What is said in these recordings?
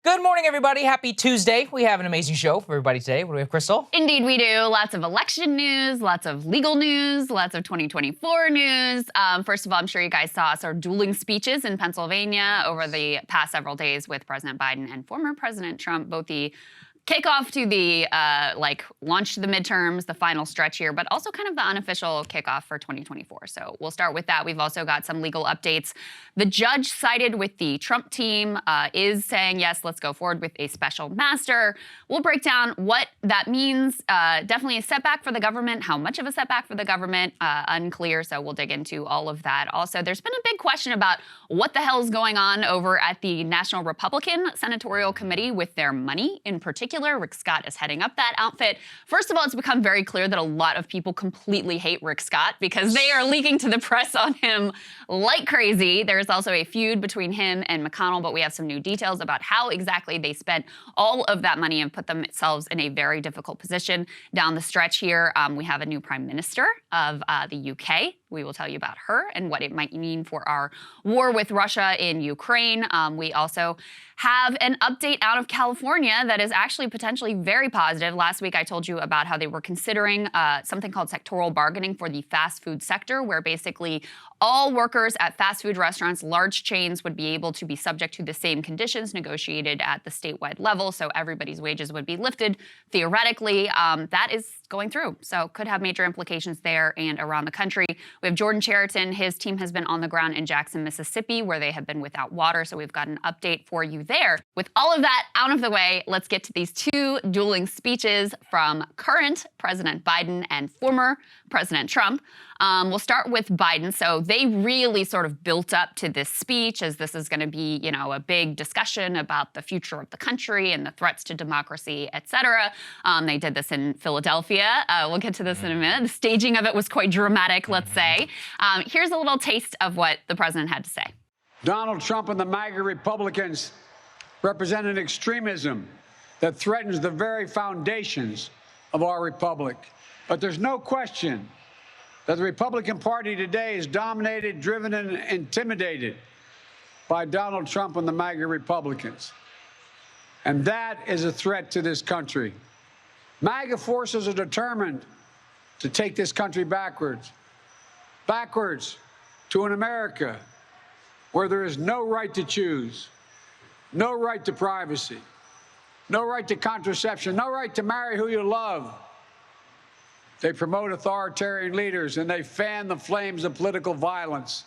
Good morning, everybody. Happy Tuesday. We have an amazing show for everybody today. What do we have, Krystal? Indeed, we do. Lots of election news, lots of legal news, lots of 2024 news. First of all, I'm sure you guys saw our dueling speeches in Pennsylvania over the past several days with President Biden and former President Trump, both the kickoff to the, launch to the midterms, the final stretch here, but also kind of the unofficial kickoff for 2024. So we'll start with that. We've also got some legal updates. The judge sided with the Trump team, is saying, yes, let's go forward with a special master. We'll break down what that means. Definitely a setback for the government. How much of a setback for the government? Unclear, so we'll dig into all of that. Also, there's been a big question about what the hell is going on over at the National Republican Senatorial Committee with their money in particular. Rick Scott is heading up that outfit. First of all, it's become very clear that a lot of people completely hate Rick Scott because they are leaking to the press on him like crazy. There's also a feud between him and McConnell, but we have some new details about how exactly they spent all of that money and put themselves in a very difficult position down the stretch here. We have a new prime minister of the UK. We will tell you about her and what it might mean for our war with Russia in Ukraine. We also have an update out of California that is actually potentially very positive. Last week, I told you about how they were considering something called sectoral bargaining for the fast food sector, where basically all workers at fast food restaurants, large chains, would be able to be subject to the same conditions negotiated at the statewide level, so everybody's wages would be lifted. Theoretically, that is going through, so could have major implications there and around the country. We have Jordan Chariton. His team has been on the ground in Jackson, Mississippi, where they have been without water, so we've got an update for you there. With all of that out of the way, let's get to these two dueling speeches from current President Biden and former President Trump. We'll start with Biden. So they really sort of built up to this speech as this is going to be, a big discussion about the future of the country and the threats to democracy, et cetera. They did this in Philadelphia. We'll get to this in a minute. The staging of it was quite dramatic, let's say. Here's a little taste of what the president had to say. Donald Trump and the MAGA Republicans represent an extremism that threatens the very foundations of our republic. But there's no question that the Republican Party today is dominated, driven, and intimidated by Donald Trump and the MAGA Republicans. And that is a threat to this country. MAGA forces are determined to take this country backwards to an America where there is no right to choose, no right to privacy, no right to contraception, no right to marry who you love. They promote authoritarian leaders and they fan the flames of political violence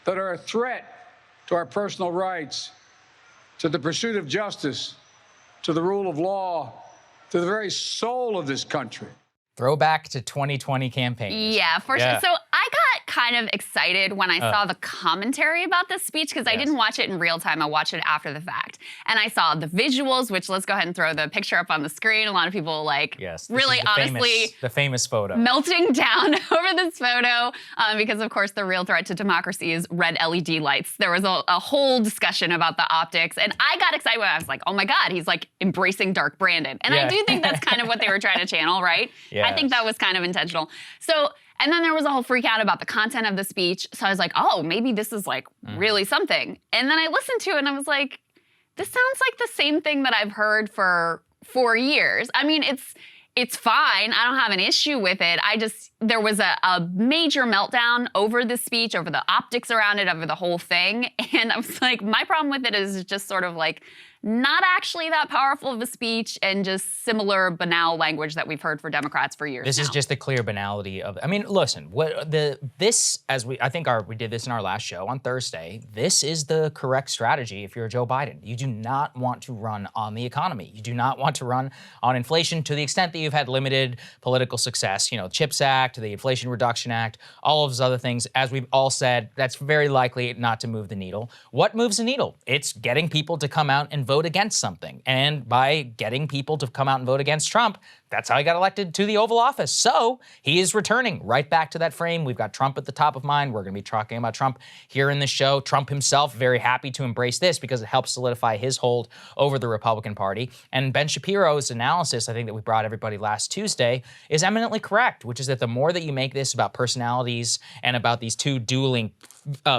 that are a threat to our personal rights, to the pursuit of justice, to the rule of law, to the very soul of this country. Throwback to 2020 campaign. Yeah, for sure. So I got kind of excited when I saw the commentary about this speech because I didn't watch it in real time. I watched it after the fact. And I saw the visuals, which let's go ahead and throw the picture up on the screen. A lot of people really honestly the famous photo. Melting down over this photo because, of course, the real threat to democracy is red LED lights. There was a whole discussion about the optics. And I got excited when I was like, oh my God, he's like embracing dark Brandon. And I do think that's kind of what they were trying to channel, right? Yeah. I think that was kind of intentional. So, and then there was a whole freak out about the content of the speech. So I was like, oh, maybe this is like really something. And then I listened to it and I was like, this sounds like the same thing that I've heard for 4 years. I mean, it's fine. I don't have an issue with it. There was a major meltdown over the speech, over the optics around it, over the whole thing. And I was like, my problem with it is just sort of like, not actually that powerful of a speech and just similar banal language that we've heard for Democrats for years. This is just the clear banality of. I mean, listen. We did this in our last show on Thursday. This is the correct strategy if you're Joe Biden. You do not want to run on the economy. You do not want to run on inflation to the extent that you've had limited political success. CHIPS Act, the Inflation Reduction Act, all of those other things. As we've all said, that's very likely not to move the needle. What moves the needle? It's getting people to come out and vote against something. And by getting people to come out and vote against Trump, that's how he got elected to the Oval Office. So he is returning right back to that frame. We've got Trump at the top of mind. We're going to be talking about Trump here in this show. Trump himself very happy to embrace this because it helps solidify his hold over the Republican Party. And Ben Shapiro's analysis, I think that we brought everybody last Tuesday, is eminently correct, which is that the more that you make this about personalities and about these two dueling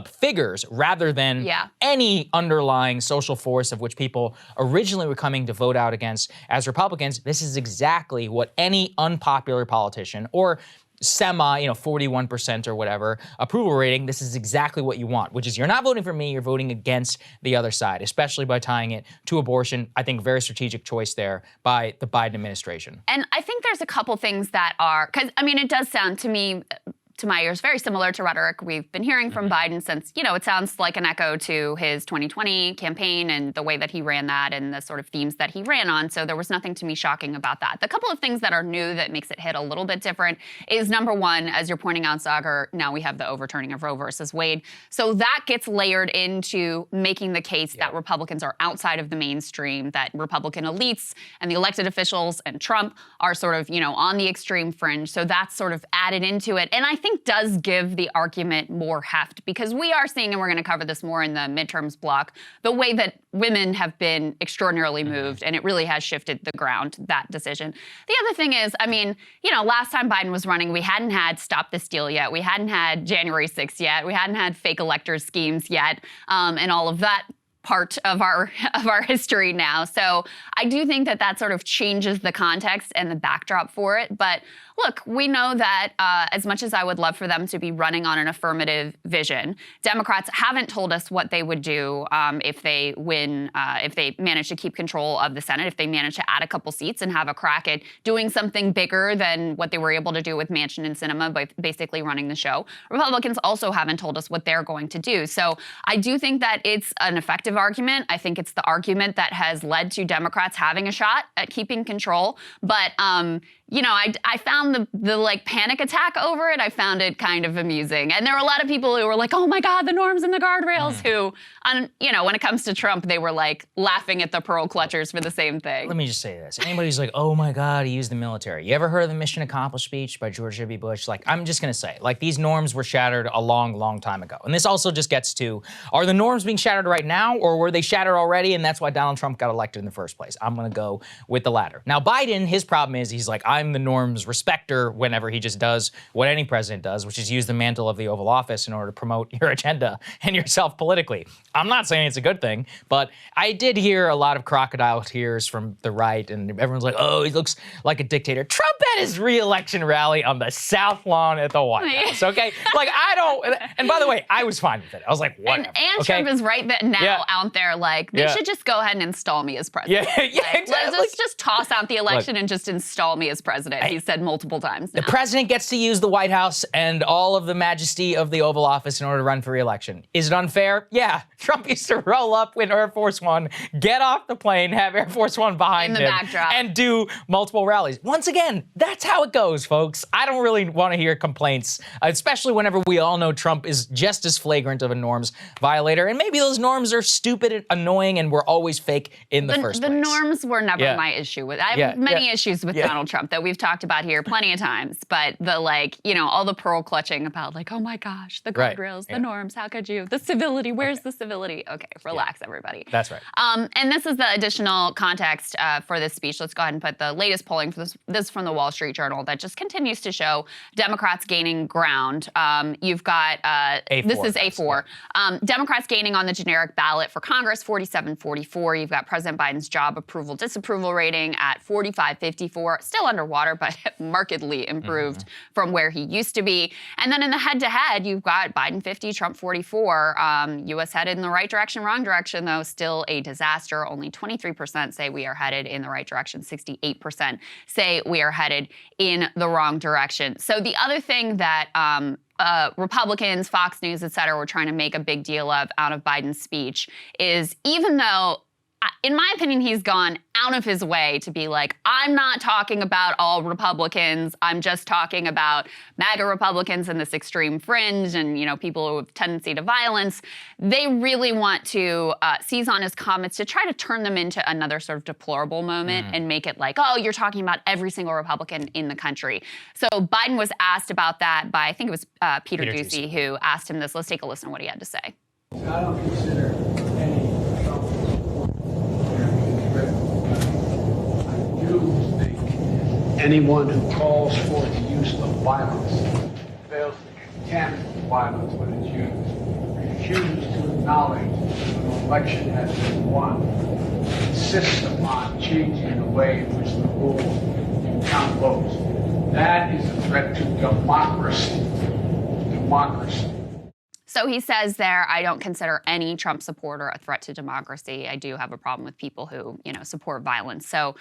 figures rather than any underlying social force of which people people originally were coming to vote out against as Republicans, this is exactly what any unpopular politician or 41% or whatever approval rating, this is exactly what you want, which is you're not voting for me, you're voting against the other side, especially by tying it to abortion. I think very strategic choice there by the Biden administration. And I think there's a couple things that are, because I mean, it does sound to me, to my ears, very similar to rhetoric we've been hearing from Biden since, it sounds like an echo to his 2020 campaign and the way that he ran that and the sort of themes that he ran on. So there was nothing to me shocking about that. The couple of things that are new that makes it hit a little bit different is, number one, as you're pointing out, Saagar, now we have the overturning of Roe versus Wade. So that gets layered into making the case that Republicans are outside of the mainstream, that Republican elites and the elected officials and Trump are sort of, on the extreme fringe. So that's sort of added into it. And I think does give the argument more heft, because we are seeing, and we're going to cover this more in the midterms block, the way that women have been extraordinarily moved, and it really has shifted the ground, that decision. The other thing is, I mean, last time Biden was running, we hadn't had Stop the Steal yet. We hadn't had January 6th yet. We hadn't had fake electors schemes yet, and all of that part of our history now. So I do think that sort of changes the context and the backdrop for it. But look, we know that as much as I would love for them to be running on an affirmative vision, Democrats haven't told us what they would do if they win, if they manage to keep control of the Senate, if they manage to add a couple seats and have a crack at doing something bigger than what they were able to do with Manchin and Sinema by basically running the show. Republicans also haven't told us what they're going to do. So I do think that it's an effective argument. I think it's the argument that has led to Democrats having a shot at keeping control. But I found the like panic attack over it, I found it kind of amusing. And there were a lot of people who were like, oh my God, the norms and the guardrails, who, when it comes to Trump, they were like laughing at the pearl clutchers for the same thing. Let me just say this. Anybody who's like, oh my God, he used the military. You ever heard of the Mission Accomplished speech by George W. Bush? Like, I'm just going to say, like, these norms were shattered a long, long time ago. And this also just gets to, are the norms being shattered right now, or were they shattered already, and that's why Donald Trump got elected in the first place? I'm going to go with the latter. Now, Biden, his problem is he's like, I'm the norms respecter whenever he just does what any president does, which is use the mantle of the Oval Office in order to promote your agenda and yourself politically. I'm not saying it's a good thing, but I did hear a lot of crocodile tears from the right, and everyone's like, oh, he looks like a dictator. Trump had his re-election rally on the South Lawn at the White House, okay? Like, I don't, and by the way, I was fine with it. I was like, whatever. And okay? Trump is right now out there, like, they should just go ahead and install me as president. Yeah, exactly. Let's just toss out the election and just install me as president. He said multiple times now. The president gets to use the White House and all of the majesty of the Oval Office in order to run for re-election. Is it unfair? Yeah. Trump used to roll up in Air Force One, get off the plane, have Air Force One behind him, backdrop, and do multiple rallies. Once again, that's how it goes, folks. I don't really want to hear complaints, especially whenever we all know Trump is just as flagrant of a norms violator, and maybe those norms are stupid and annoying and were always fake in the first place. The norms were never my issue with. I have many issues with Donald Trump that we've talked about here plenty of times, but the all the pearl clutching about like, oh my gosh, the guardrails, the norms, how could you? The civility, where's the civility? Okay, relax, everybody. That's right. And this is the additional context for this speech. Let's go ahead and put the latest polling for this from the Wall Street Journal that just continues to show Democrats gaining ground. You've got, A4, this is A4. Democrats gaining on the generic ballot for Congress, 47-44. You've got President Biden's job approval disapproval rating at 45-54. Still underwater, but markedly improved from where he used to be. And then in the head-to-head, you've got Biden 50, Trump 44. U.S. headed in the right direction, wrong direction, though, still a disaster. Only 23% say we are headed in the right direction. 68% say we are headed in the wrong direction. So the other thing that Republicans, Fox News, et cetera, were trying to make a big deal of out of Biden's speech is, even though, in my opinion, he's gone out of his way to be like, I'm not talking about all Republicans. I'm just talking about MAGA Republicans and this extreme fringe and, people with tendency to violence. They really want to seize on his comments to try to turn them into another sort of deplorable moment and make it like, oh, you're talking about every single Republican in the country. So Biden was asked about that by, I think it was Peter Doocy, who asked him this. Let's take a listen to what he had to say. I don't consider any anyone who calls for the use of violence fails to condemn violence when it's used, refuses to acknowledge that an election has been won, insists upon changing the way in which the rules and count votes. That is a threat to democracy. Democracy. So he says there, I don't consider any Trump supporter a threat to democracy. I do have a problem with people who, support violence. So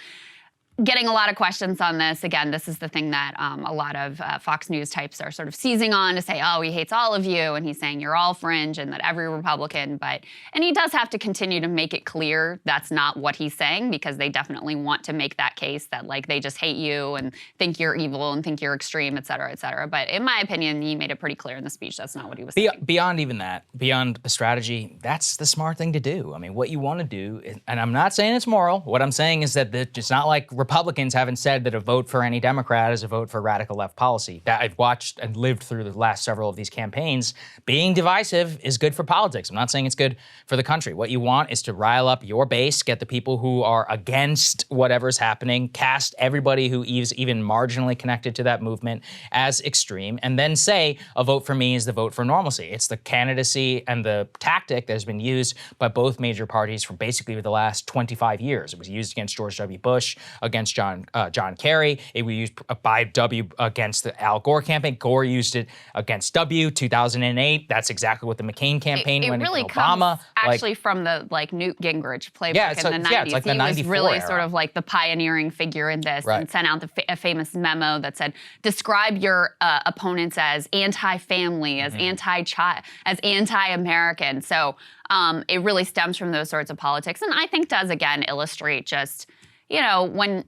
getting a lot of questions on this. Again, this is the thing that a lot of Fox News types are sort of seizing on to say, oh, he hates all of you, and he's saying you're all fringe and that every Republican, and he does have to continue to make it clear that's not what he's saying, because they definitely want to make that case that, like, they just hate you and think you're evil and think you're extreme, et cetera, et cetera. But in my opinion, he made it pretty clear in the speech that's not what he was saying. Beyond even that, beyond the strategy, that's the smart thing to do. I mean, what you want to do, and I'm not saying it's moral, what I'm saying is that it's not like Republicans haven't said that a vote for any Democrat is a vote for radical left policy. That I've watched and lived through the last several of these campaigns. Being divisive is good for politics. I'm not saying it's good for the country. What you want is to rile up your base, get the people who are against whatever's happening, cast everybody who is even marginally connected to that movement as extreme, and then say a vote for me is the vote for normalcy. It's the candidacy and the tactic that has been used by both major parties for basically the last 25 years. It was used against George W. Bush, against John Kerry. It was used by W against the Al Gore campaign. Gore used it against W, 2008. That's exactly what the McCain campaign went really against Obama. Comes actually from the Newt Gingrich playbook in the 90s. Yeah, it's like the 94 he was really era. sort of like the pioneering figure in this, Right. and sent out a famous memo that said, describe your opponents as anti-family, as anti-child, as anti-American. So it really stems from those sorts of politics, and I think does, again, illustrate just, when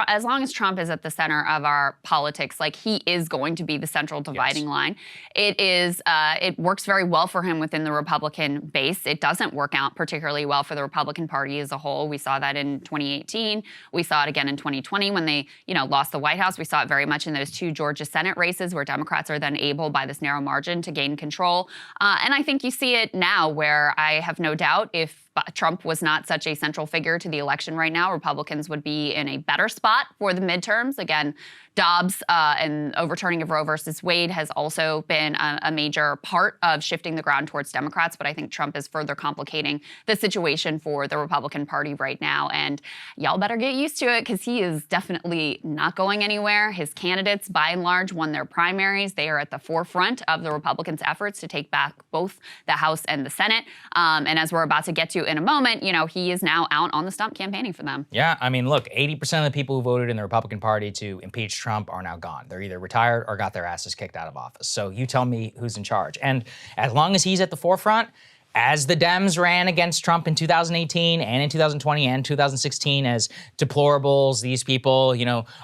as long as Trump is at the center of our politics, like, he is going to be the central dividing line. It works very well for him within the Republican base. It doesn't work out particularly well for the Republican Party as a whole. We saw that in 2018. We saw it again in 2020 when they, lost the White House. We saw it very much in those two Georgia Senate races where Democrats are then able, by this narrow margin, to gain control. And I think you see it now, where I have no doubt if Trump was not such a central figure to the election right now, Republicans would be in a better spot for the midterms. Again, Dobbs and overturning of Roe versus Wade has also been a major part of shifting the ground towards Democrats, but I think Trump is further complicating the situation for the Republican Party right now, and y'all better get used to it, because he is definitely not going anywhere. His candidates, by and large, won their primaries. They are at the forefront of the Republicans' efforts to take back both the House and the Senate, and as we're about to get to in a moment, he is now out on the stump campaigning for them. Yeah, I mean, look, 80% of the people who voted in the Republican Party to impeach Trump are now gone. They're either retired or got their asses kicked out of office. So you tell me who's in charge. And as long as he's at the forefront, as the Dems ran against Trump in 2018 and in 2020 and 2016 as deplorables, these people,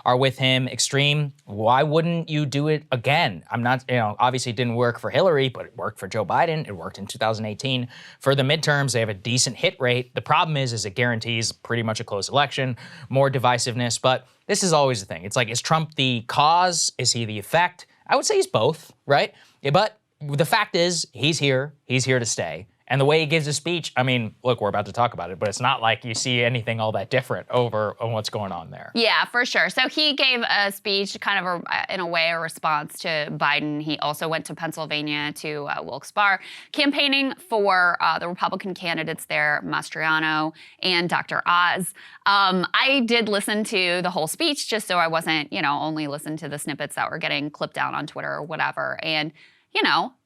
are with him, extreme, why wouldn't you do it again? I'm not, obviously it didn't work for Hillary, but it worked for Joe Biden. It worked in 2018. For the midterms, they have a decent hit rate. The problem is it guarantees pretty much a close election, more divisiveness, but this is always the thing. It's like, is Trump the cause? Is he the effect? I would say he's both, right? Yeah, but the fact is, he's here to stay. And the way he gives a speech, I mean, look, we're about to talk about it, but it's not like you see anything all that different over on what's going on there. Yeah, for sure. So he gave a speech, kind of in a way, a response to Biden. He also went to Pennsylvania to Wilkes-Barre, campaigning for the Republican candidates there, Mastriano and Dr. Oz. I did listen to the whole speech just so I wasn't, only listen to the snippets that were getting clipped out on Twitter or whatever. And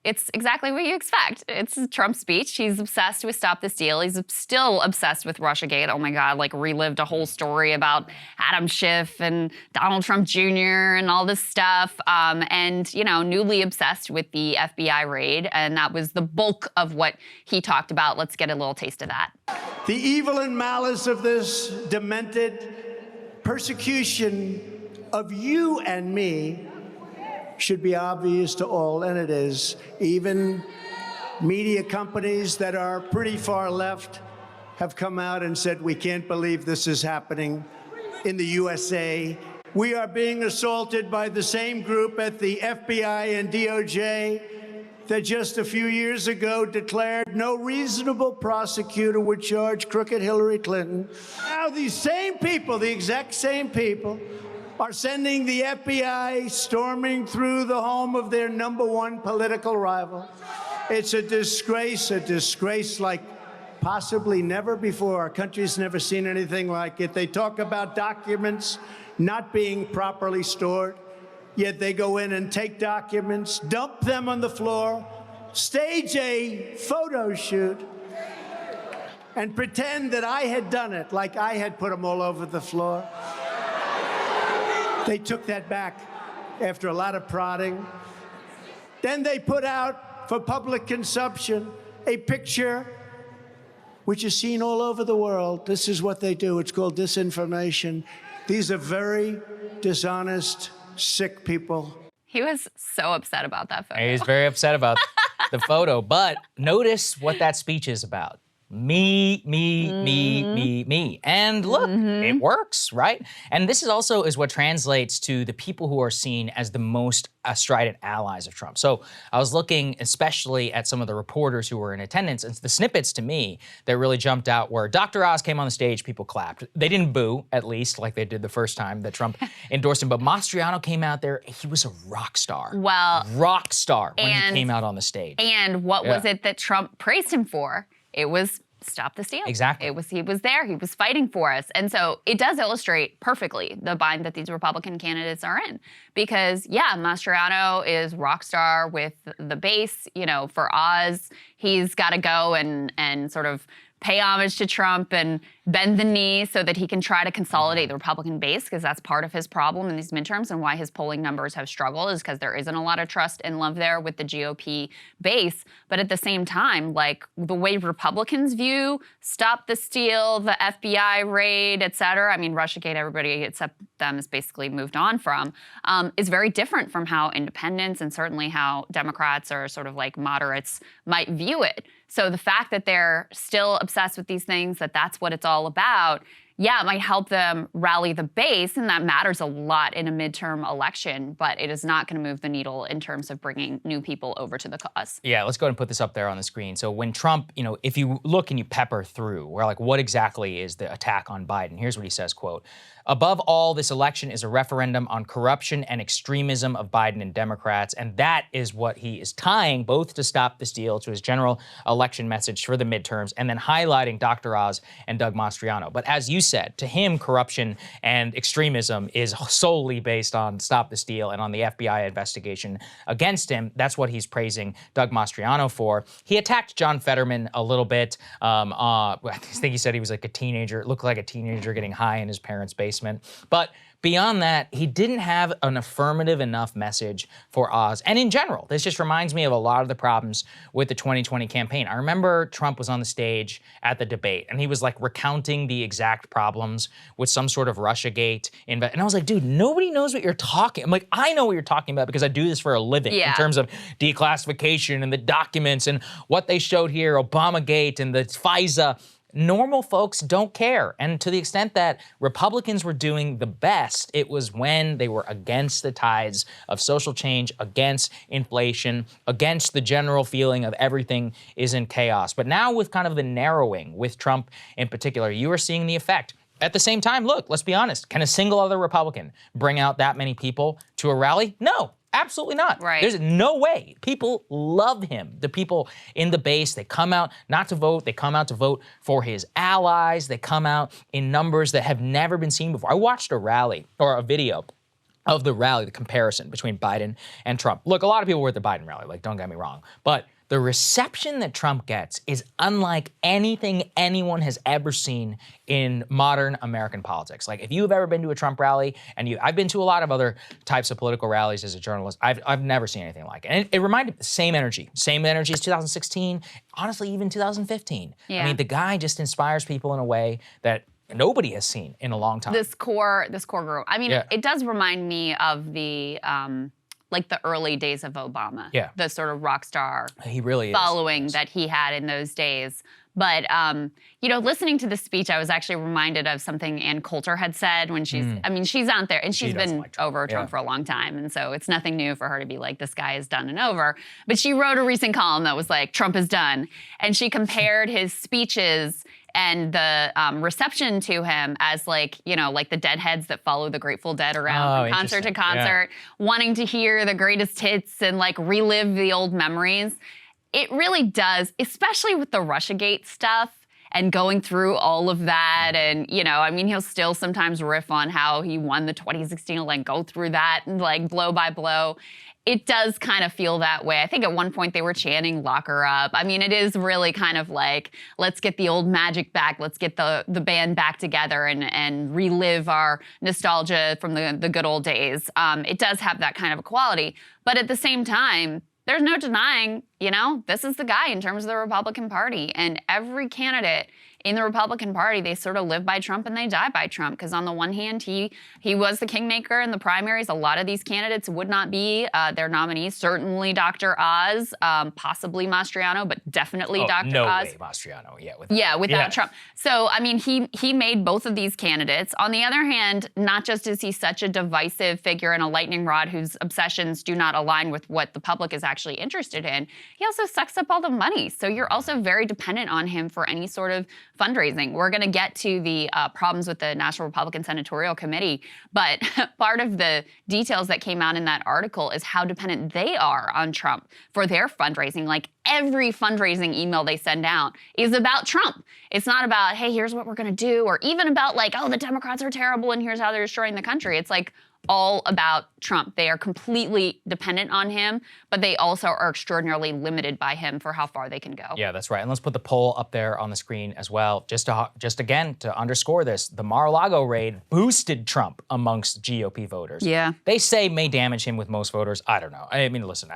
it's exactly what you expect. It's Trump's speech. He's obsessed with Stop This Deal. He's still obsessed with Russiagate. Oh my God, relived a whole story about Adam Schiff and Donald Trump Jr. and all this stuff. And newly obsessed with the FBI raid. And that was the bulk of what he talked about. Let's get a little taste of that. The evil and malice of this demented persecution of you and me should be obvious to all, and it is. Even media companies that are pretty far left have come out and said, we can't believe this is happening in the USA. We are being assaulted by the same group at the FBI and DOJ that just a few years ago declared no reasonable prosecutor would charge crooked Hillary Clinton. Now these same people, the exact same people, are sending the FBI storming through the home of their #1 political rival. It's a disgrace like possibly never before. Our country's never seen anything like it. They talk about documents not being properly stored, yet they go in and take documents, dump them on the floor, stage a photo shoot, and pretend that I had done it, like I had put them all over the floor. They took that back after a lot of prodding. Then they put out for public consumption a picture which is seen all over the world. This is what they do. It's called disinformation. These are very dishonest, sick people. He was so upset about that photo. He's very upset about the photo, but notice what that speech is about. Me. And look, it works, right? And this is also what translates to the people who are seen as the most strident allies of Trump. So I was looking especially at some of the reporters who were in attendance, and the snippets to me that really jumped out were Dr. Oz came on the stage, people clapped. They didn't boo, at least, like they did the first time that Trump endorsed him, but Mastriano came out there, he was a rock star. Well, rock star when he came out on the stage. And what was it that Trump praised him for? It was stop the steal. Exactly. He was there. He was fighting for us. And so it does illustrate perfectly the bind that these Republican candidates are in. Because, yeah, Mastriano is rock star with the base. You know, for Oz, he's got to go and sort of pay homage to Trump and bend the knee so that he can try to consolidate the Republican base, because that's part of his problem in these midterms and why his polling numbers have struggled, is because there isn't a lot of trust and love there with the GOP base. But at the same time, like the way Republicans view stop the steal, the FBI raid, et cetera, I mean, Russiagate, everybody except them has basically moved on from, is very different from how independents and certainly how Democrats or sort of like moderates might view it. So the fact that they're still obsessed with these things, that that's what it's all about, yeah, it might help them rally the base, and that matters a lot in a midterm election, but it is not going to move the needle in terms of bringing new people over to the cause. Yeah, let's go ahead and put this up there on the screen. So when Trump, you know, if you look and you pepper through, we're like, what exactly is the attack on Biden? Here's what he says, quote, "Above all, this election is a referendum on corruption and extremism of Biden and Democrats." And that is what he is tying both to stop this deal to his general election message for the midterms, and then highlighting Dr. Oz and Doug Mastriano. But as you said, to him, corruption and extremism is solely based on stop the steal and on the FBI investigation against him. That's what he's praising Doug Mastriano for. He attacked John Fetterman a little bit. I think he said he was like a teenager, looked like a teenager getting high in his parents' basement. But beyond that, he didn't have an affirmative enough message for Oz. And in general, this just reminds me of a lot of the problems with the 2020 campaign. I remember Trump was on the stage at the debate, and he was like recounting the exact problems with some sort of Russiagate. And I was like, dude, nobody knows what you're talking. I'm like, I know what you're talking about because I do this for a living in terms of declassification and the documents and what they showed here, Obamagate and the FISA. Normal folks don't care. And to the extent that Republicans were doing the best, it was when they were against the tides of social change, against inflation, against the general feeling of everything is in chaos. But now with kind of the narrowing, with Trump in particular, you are seeing the effect. At the same time, look, let's be honest, can a single other Republican bring out that many people to a rally? No. Absolutely not. Right. There's no way. People love him. The people in the base, they come out not to vote. They come out to vote for his allies. They come out in numbers that have never been seen before. I watched a rally or a video of the rally, the comparison between Biden and Trump. Look, a lot of people were at the Biden rally, like, don't get me wrong. But the reception that Trump gets is unlike anything anyone has ever seen in modern American politics. Like, if you've ever been to a Trump rally, and I've been to a lot of other types of political rallies as a journalist, I've never seen anything like it. And it reminded me, same energy as 2016, honestly, even 2015. Yeah. I mean, the guy just inspires people in a way that nobody has seen in a long time. This core group. I mean, it does remind me of the like the early days of Obama. Yeah. The sort of rock star He really following is. that he had in those days. But, you know, listening to the speech, I was actually reminded of something Ann Coulter had said when she's, I mean, she's out there, and she's been like Trump. over Trump for a long time. And so it's nothing new for her to be like, this guy is done and over. But she wrote a recent column that was like, Trump is done. And she compared his speeches and the reception to him as like, you know, like the deadheads that follow the Grateful Dead around from concert to concert, wanting to hear the greatest hits and like relive the old memories. It really does, especially with the Russiagate stuff. and going through all of that. And, I mean, he'll still sometimes riff on how he won the 2016, like go through that and like blow by blow. It does kind of feel that way. I think at one point they were chanting "lock her up." I mean, it is really kind of like, let's get the old magic back. Let's get the band back together and relive our nostalgia from the good old days. It does have that kind of a quality. But at the same time, there's no denying, this is the guy in terms of the Republican Party. And every candidate in the Republican Party, they sort of live by Trump and they die by Trump. Because on the one hand, he was the kingmaker in the primaries. A lot of these candidates would not be their nominees. Certainly Dr. Oz, possibly Mastriano, but definitely Dr. No Oz. way Mastriano, without Trump. So, I mean, he made both of these candidates. On the other hand, not just is he such a divisive figure and a lightning rod whose obsessions do not align with what the public is actually interested in, he also sucks up all the money. So you're also very dependent on him for any sort of fundraising. We're going to get to the problems with the National Republican Senatorial Committee, but part of the details that came out in that article is how dependent they are on Trump for their fundraising. Like every fundraising email they send out is about Trump. It's not about, hey, here's what we're going to do, or even about like, oh, the Democrats are terrible and here's how they're destroying the country. It's like all about Trump. They are completely dependent on him, but they also are extraordinarily limited by him for how far they can go. Yeah, that's right. And let's put the poll up there on the screen as well. Just again, to underscore this, the Mar-a-Lago raid boosted Trump amongst GOP voters. Yeah. They say may damage him with most voters. I don't know. I mean, listen,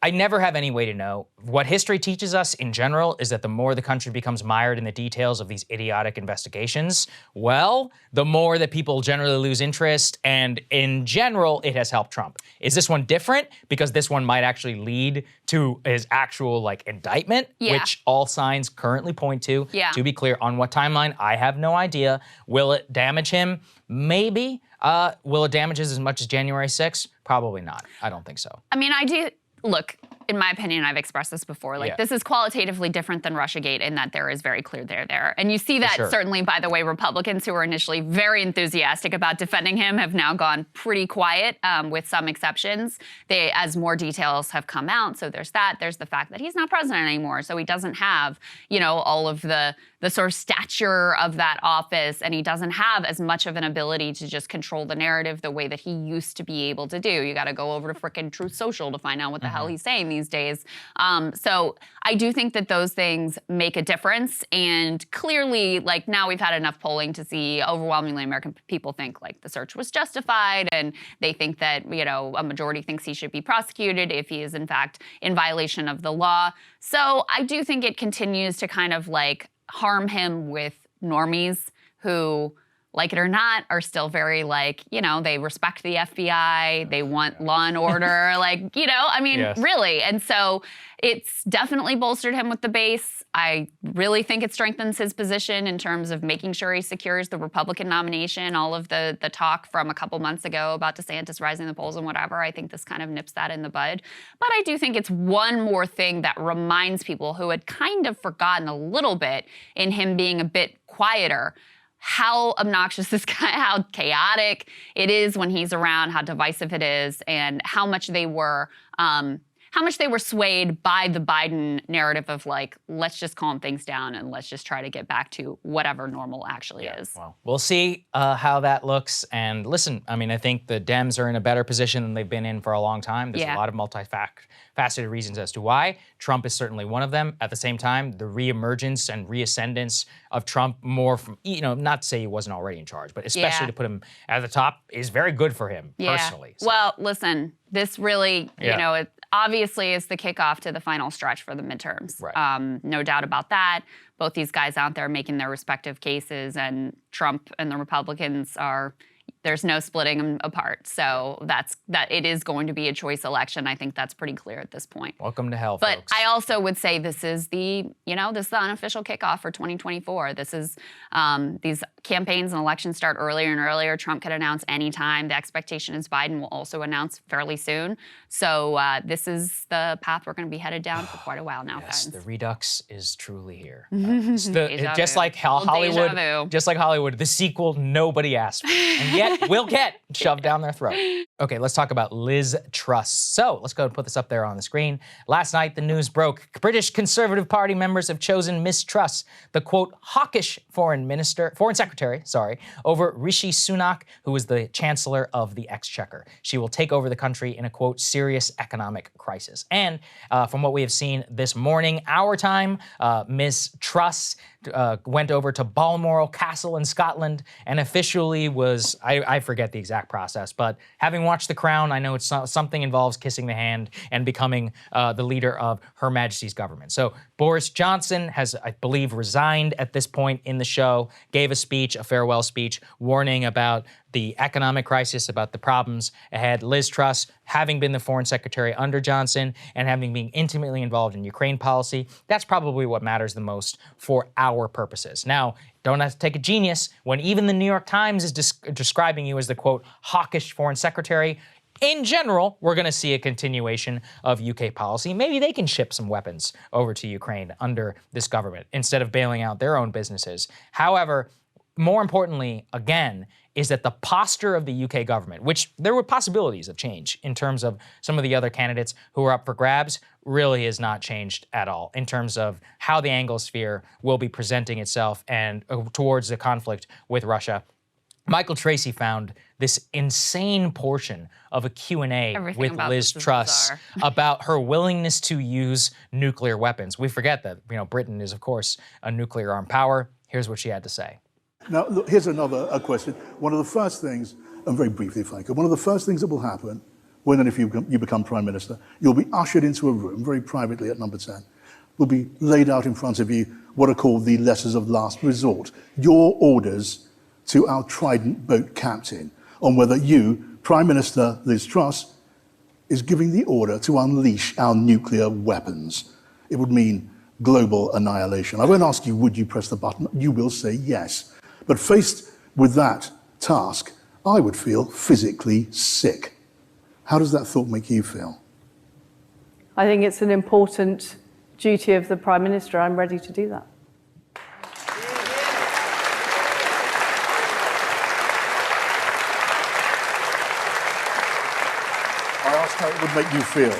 I never have any way to know. What history teaches us in general is that the more the country becomes mired in the details of these idiotic investigations, well, the more that people generally lose interest, and in general, it has helped Trump. Is this one different? Because this one might actually lead to his actual indictment, which all signs currently point to. Yeah. To be clear, on what timeline, I have no idea. Will it damage him? Maybe. Will it damage us as much as January 6th? Probably not. I don't think so. I mean, I do. Look, in my opinion, I've expressed this before, this is qualitatively different than Russiagate in that there is very clear there. And you see that certainly, by the way, Republicans who were initially very enthusiastic about defending him have now gone pretty quiet, with some exceptions. As more details have come out, so there's that. There's the fact that he's not president anymore, so he doesn't have, all of the sort of stature of that office, and he doesn't have as much of an ability to just control the narrative the way that he used to be able to do. You got to go over to frickin' Truth Social to find out what the hell he's saying these days. So I do think that those things make a difference, and clearly, now we've had enough polling to see overwhelmingly American people think the search was justified, and they think that, a majority thinks he should be prosecuted if he is in fact in violation of the law. So I do think it continues to kind of harm him with normies who, like it or not, are still very they respect the FBI, they want law and order, really. And so it's definitely bolstered him with the base. I really think it strengthens his position in terms of making sure he secures the Republican nomination. All of the talk from a couple months ago about DeSantis rising the polls and whatever, I think this kind of nips that in the bud. But I do think it's one more thing that reminds people who had kind of forgotten a little bit in him being a bit quieter, how obnoxious this guy, how chaotic it is when he's around, how divisive it is, and how much they were swayed by the Biden narrative of let's just calm things down and let's just try to get back to whatever normal actually is. Well, we'll see how that looks. And listen, I mean, I think the Dems are in a better position than they've been in for a long time. There's a lot of multifaceted reasons as to why. Trump is certainly one of them. At the same time, the reemergence and reascendance of Trump more from, not to say he wasn't already in charge, but especially to put him at the top is very good for him personally. So. Well, listen, this really, it obviously is the kickoff to the final stretch for the midterms. Right. No doubt about that. Both these guys out there making their respective cases, and Trump and the Republicans there's no splitting them apart. So that it is going to be a choice election. I think that's pretty clear at this point. Welcome to hell, but folks. I also would say this is the unofficial kickoff for 2024. This is these campaigns and elections start earlier and earlier. Trump could announce any time. The expectation is Biden will also announce fairly soon. So this is the path we're going to be headed down for quite a while now, yes, guys. the redux is truly here. Just like Hollywood, the sequel nobody asked for. And yet will get shoved down their throat. Okay, let's talk about Liz Truss. So let's go and put this up there on the screen. Last night, the news broke. British Conservative Party members have chosen Miss Truss, the quote, hawkish foreign secretary, over Rishi Sunak, who is the Chancellor of the Exchequer. She will take over the country in a quote, serious economic crisis. And from what we have seen this morning, our time, Ms. Truss went over to Balmoral Castle in Scotland and officially was, I forget the exact process, but having watched The Crown, I know it's something involves kissing the hand and becoming the leader of Her Majesty's government. So Boris Johnson has, I believe, resigned at this point in the show, gave a speech, a farewell speech, warning about the economic crisis, about the problems ahead. Liz Truss, having been the foreign secretary under Johnson and having been intimately involved in Ukraine policy, that's probably what matters the most for our purposes. Now, don't have to take a genius when even the New York Times is describing you as the, quote, hawkish foreign secretary. In general, we're going to see a continuation of UK policy. Maybe they can ship some weapons over to Ukraine under this government instead of bailing out their own businesses. However, more importantly, again, is that the posture of the UK government, which there were possibilities of change in terms of some of the other candidates who are up for grabs, really is not changed at all in terms of how the Anglosphere will be presenting itself and towards the conflict with Russia. Michael Tracy found this insane portion of a Q&A with Liz Truss about her willingness to use nuclear weapons. We forget that, Britain is, of course, a nuclear-armed power. Here's what she had to say. Now, look, here's another question. One of the first things, and very briefly if I could, one of the first things that will happen when and if you become Prime Minister, you'll be ushered into a room, very privately at number 10. Will be laid out in front of you what are called the letters of last resort, your orders to our Trident boat captain on whether you, Prime Minister Liz Truss, is giving the order to unleash our nuclear weapons. It would mean global annihilation. I won't ask you, would you press the button? You will say yes. But faced with that task, I would feel physically sick. How does that thought make you feel? I think it's an important duty of the Prime Minister. I'm ready to do that. I asked how it would make you feel.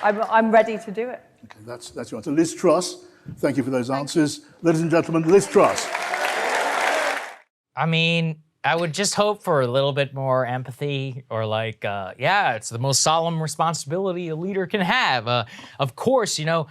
I'm ready to do it. Okay, that's your answer. Liz Truss, thank you for those answers. Ladies and gentlemen, Liz Truss. I mean, I would just hope for a little bit more empathy or it's the most solemn responsibility a leader can have. Of course, in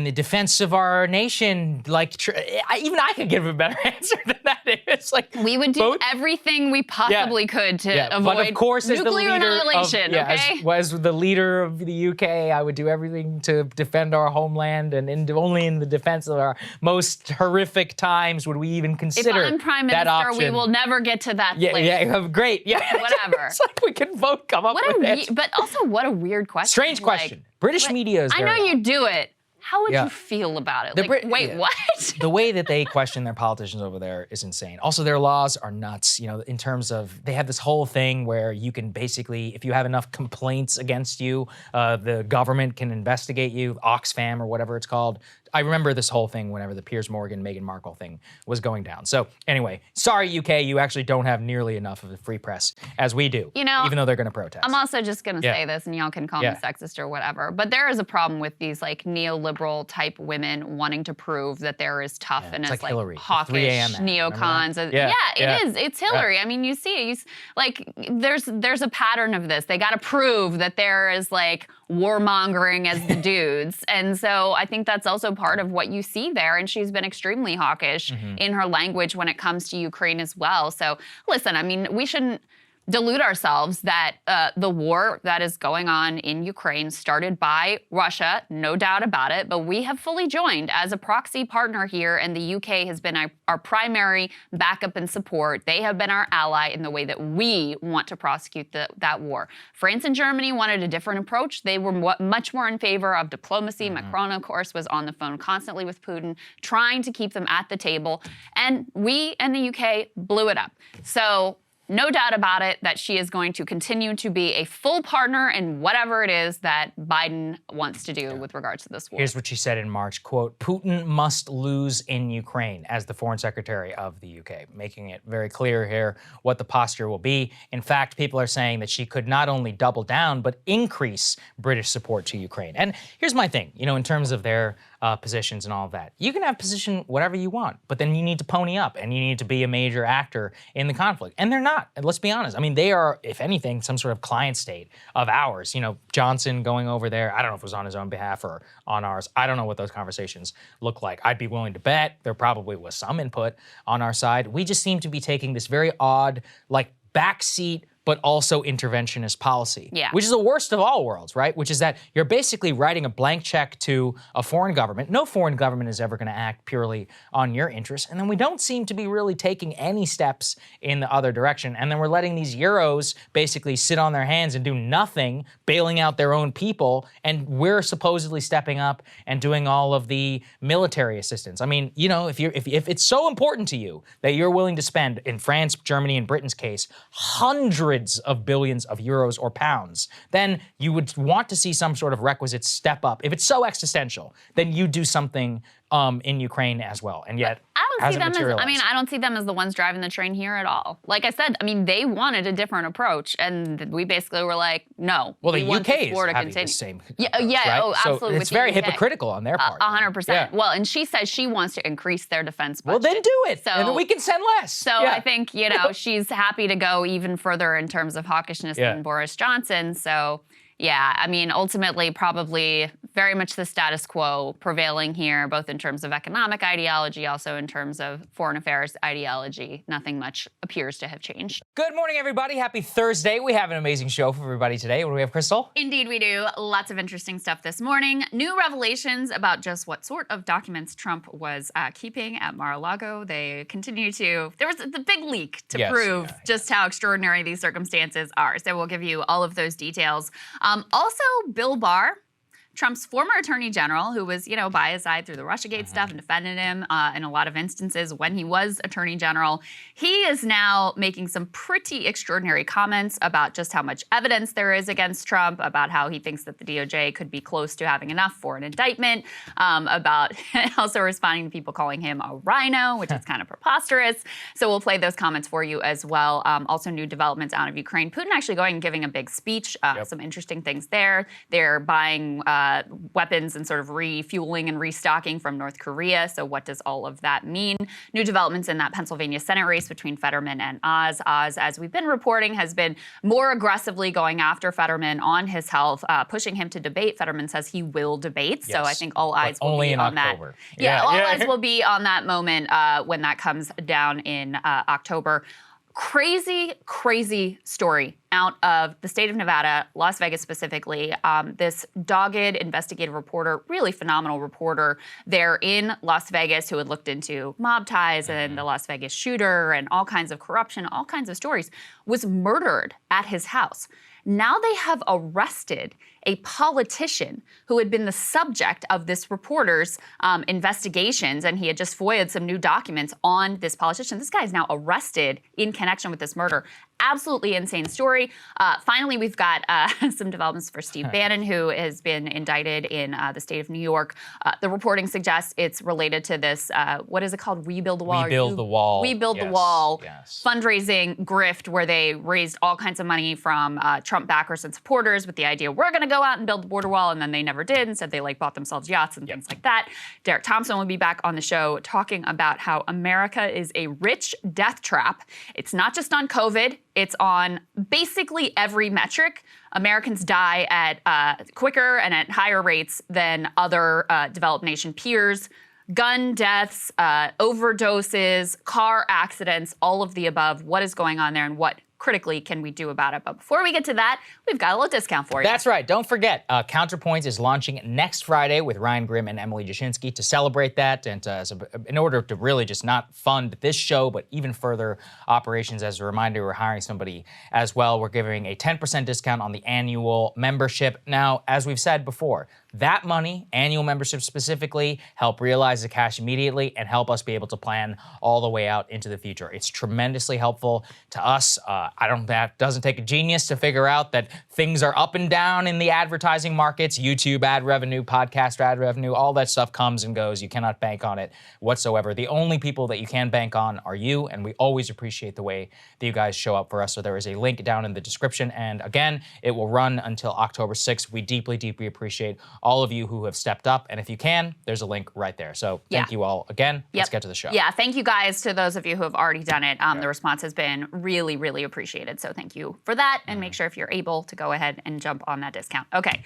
the defense of our nation, even I could give a better answer than that. It's we would do everything we possibly could to avoid but of course, nuclear annihilation, as the leader of the UK, I would do everything to defend our homeland, and only in the defense of our most horrific times would we even consider if I'm Prime that Minister, option. we will never get to that place. Yeah, great. Yeah, whatever. It's like we can both come up with it. But also, what a weird question. Strange question. British media is I know you do it. How would you feel about it? Wait, what? The way that they question their politicians over there is insane. Also, their laws are nuts, in terms of they have this whole thing where you can basically, if you have enough complaints against you, the government can investigate you, Oxfam or whatever it's called. I remember this whole thing whenever the Piers Morgan, Meghan Markle thing was going down. So anyway, sorry, UK, you actually don't have nearly enough of a free press as we do, even though they're going to protest. I'm also just going to say this, and y'all can call me sexist or whatever, but there is a problem with these neoliberal type women wanting to prove that they're as tough and as Hillary, hawkish neocons. It is. It's Hillary. I mean, you see it. There's a pattern of this. They got to prove that they're as warmongering as the dudes. And so I think that's also part of what you see there. And she's been extremely hawkish in her language when it comes to Ukraine as well. So listen, I mean, we shouldn't delude ourselves that the war that is going on in Ukraine started by Russia, no doubt about it, but we have fully joined as a proxy partner here, and the UK has been our primary backup and support. They have been our ally in the way that we want to prosecute that war. France and Germany wanted a different approach. They were much more in favor of diplomacy. Macron, of course, was on the phone constantly with Putin, trying to keep them at the table, and we and the UK blew it up. So no doubt about it that she is going to continue to be a full partner in whatever it is that Biden wants to do with regards to this war. Here's what she said in March, quote, Putin must lose in Ukraine as the Foreign Secretary of the UK, making it very clear here what the posture will be. In fact, people are saying that she could not only double down, but increase British support to Ukraine. And here's my thing, in terms of their positions and all of that. You can have position whatever you want, but then you need to pony up and you need to be a major actor in the conflict. And they're not. And let's be honest. I mean, they are, if anything, some sort of client state of ours. Johnson going over there, I don't know if it was on his own behalf or on ours. I don't know what those conversations look like. I'd be willing to bet there probably was some input on our side. We just seem to be taking this very odd, backseat but also interventionist policy, which is the worst of all worlds, right? Which is that you're basically writing a blank check to a foreign government. No foreign government is ever going to act purely on your interests. And then we don't seem to be really taking any steps in the other direction. And then we're letting these Euros basically sit on their hands and do nothing, bailing out their own people. And we're supposedly stepping up and doing all of the military assistance. I mean, if it's so important to you that you're willing to spend, in France, Germany, and Britain's case, hundreds of billions of euros or pounds, then you would want to see some sort of requisite step up. If it's so existential, then you do something in Ukraine as well. And yet, I don't see them as the ones driving the train here at all. Like I said, they wanted a different approach, and we basically were like, no. Well, the UK is having the same approach, right? Oh, absolutely. So it's very hypocritical on their part. 100%. Yeah. Well, and she says she wants to increase their defense budget. Well, then do it, and then we can send less. So I think, she's happy to go even further in terms of hawkishness than Boris Johnson. So ultimately, probably very much the status quo prevailing here, both in terms of economic ideology, also in terms of foreign affairs ideology. Nothing much appears to have changed. Good morning, everybody. Happy Thursday. We have an amazing show for everybody today. What do we have, Krystal? Indeed, we do. Lots of interesting stuff this morning. New revelations about just what sort of documents Trump was keeping at Mar-a-Lago. They continue to... There was the big leak to prove just how extraordinary these circumstances are. So we'll give you all of those details. Also, Bill Barr, Trump's former attorney general, who was, by his side through the Russiagate stuff and defended him in a lot of instances when he was attorney general, he is now making some pretty extraordinary comments about just how much evidence there is against Trump, about how he thinks that the DOJ could be close to having enough for an indictment, about also responding to people calling him a rhino, which is kind of preposterous. So we'll play those comments for you as well. Also new developments out of Ukraine. Putin actually going and giving a big speech, some interesting things there. They're buying weapons and sort of refueling and restocking from North Korea. So what does all of that mean? New developments in that Pennsylvania Senate race between Fetterman and Oz. Oz, as we've been reporting, has been more aggressively going after Fetterman on his health, pushing him to debate. Fetterman says he will debate. Yes, so I think all eyes will be on October. that. All eyes will be on that moment when that comes down in October. Crazy, crazy story out of the state of Nevada, Las Vegas specifically. This dogged investigative reporter, really phenomenal reporter there in Las Vegas who had looked into mob ties and the Las Vegas shooter and all kinds of corruption, all kinds of stories, was murdered at his house. Now they have arrested a politician who had been the subject of this reporter's investigations, and he had just FOIA'd some new documents on this politician. This guy is now arrested in connection with this murder. Absolutely insane story. Finally, we've got some developments for Steve Bannon, who has been indicted in the state of New York. The reporting suggests it's related to this, what is it called? Rebuild the Wall. Rebuild the Wall. Rebuild the Wall fundraising grift, where they raised all kinds of money from Trump backers and supporters with the idea, we're going to go out and build the border wall, and then they never did. Instead, they bought themselves yachts and things like that. Derek Thompson will be back on the show talking about how America is a rich death trap. It's not just on COVID. It's on basically every metric. Americans die at quicker and at higher rates than other developed nation peers. Gun deaths, overdoses, car accidents, all of the above. What is going on there, and what critically can we do about it? But before we get to that, we've got a little discount for you. That's right. Don't forget, Counterpoints is launching next Friday with Ryan Grimm and Emily Jashinsky to celebrate that and in order to really just not fund this show, but even further operations. As a reminder, we're hiring somebody as well. We're giving a 10% discount on the annual membership. Now, as we've said before, that money, annual membership specifically, help realize the cash immediately and help us be able to plan all the way out into the future. It's tremendously helpful to us. That doesn't take a genius to figure out that things are up and down in the advertising markets, YouTube ad revenue, podcast ad revenue, all that stuff comes and goes. You cannot bank on it whatsoever. The only people that you can bank on are you, and we always appreciate the way that you guys show up for us. So there is a link down in the description. And again, it will run until October 6th. We deeply, deeply appreciate all of you who have stepped up. And if you can, there's a link right there. So thank you all again. Let's get to the show. Yeah, thank you guys to those of you who have already done it. The response has been really, really appreciated. So thank you for that. And make sure if you're able to go ahead and jump on that discount. Okay,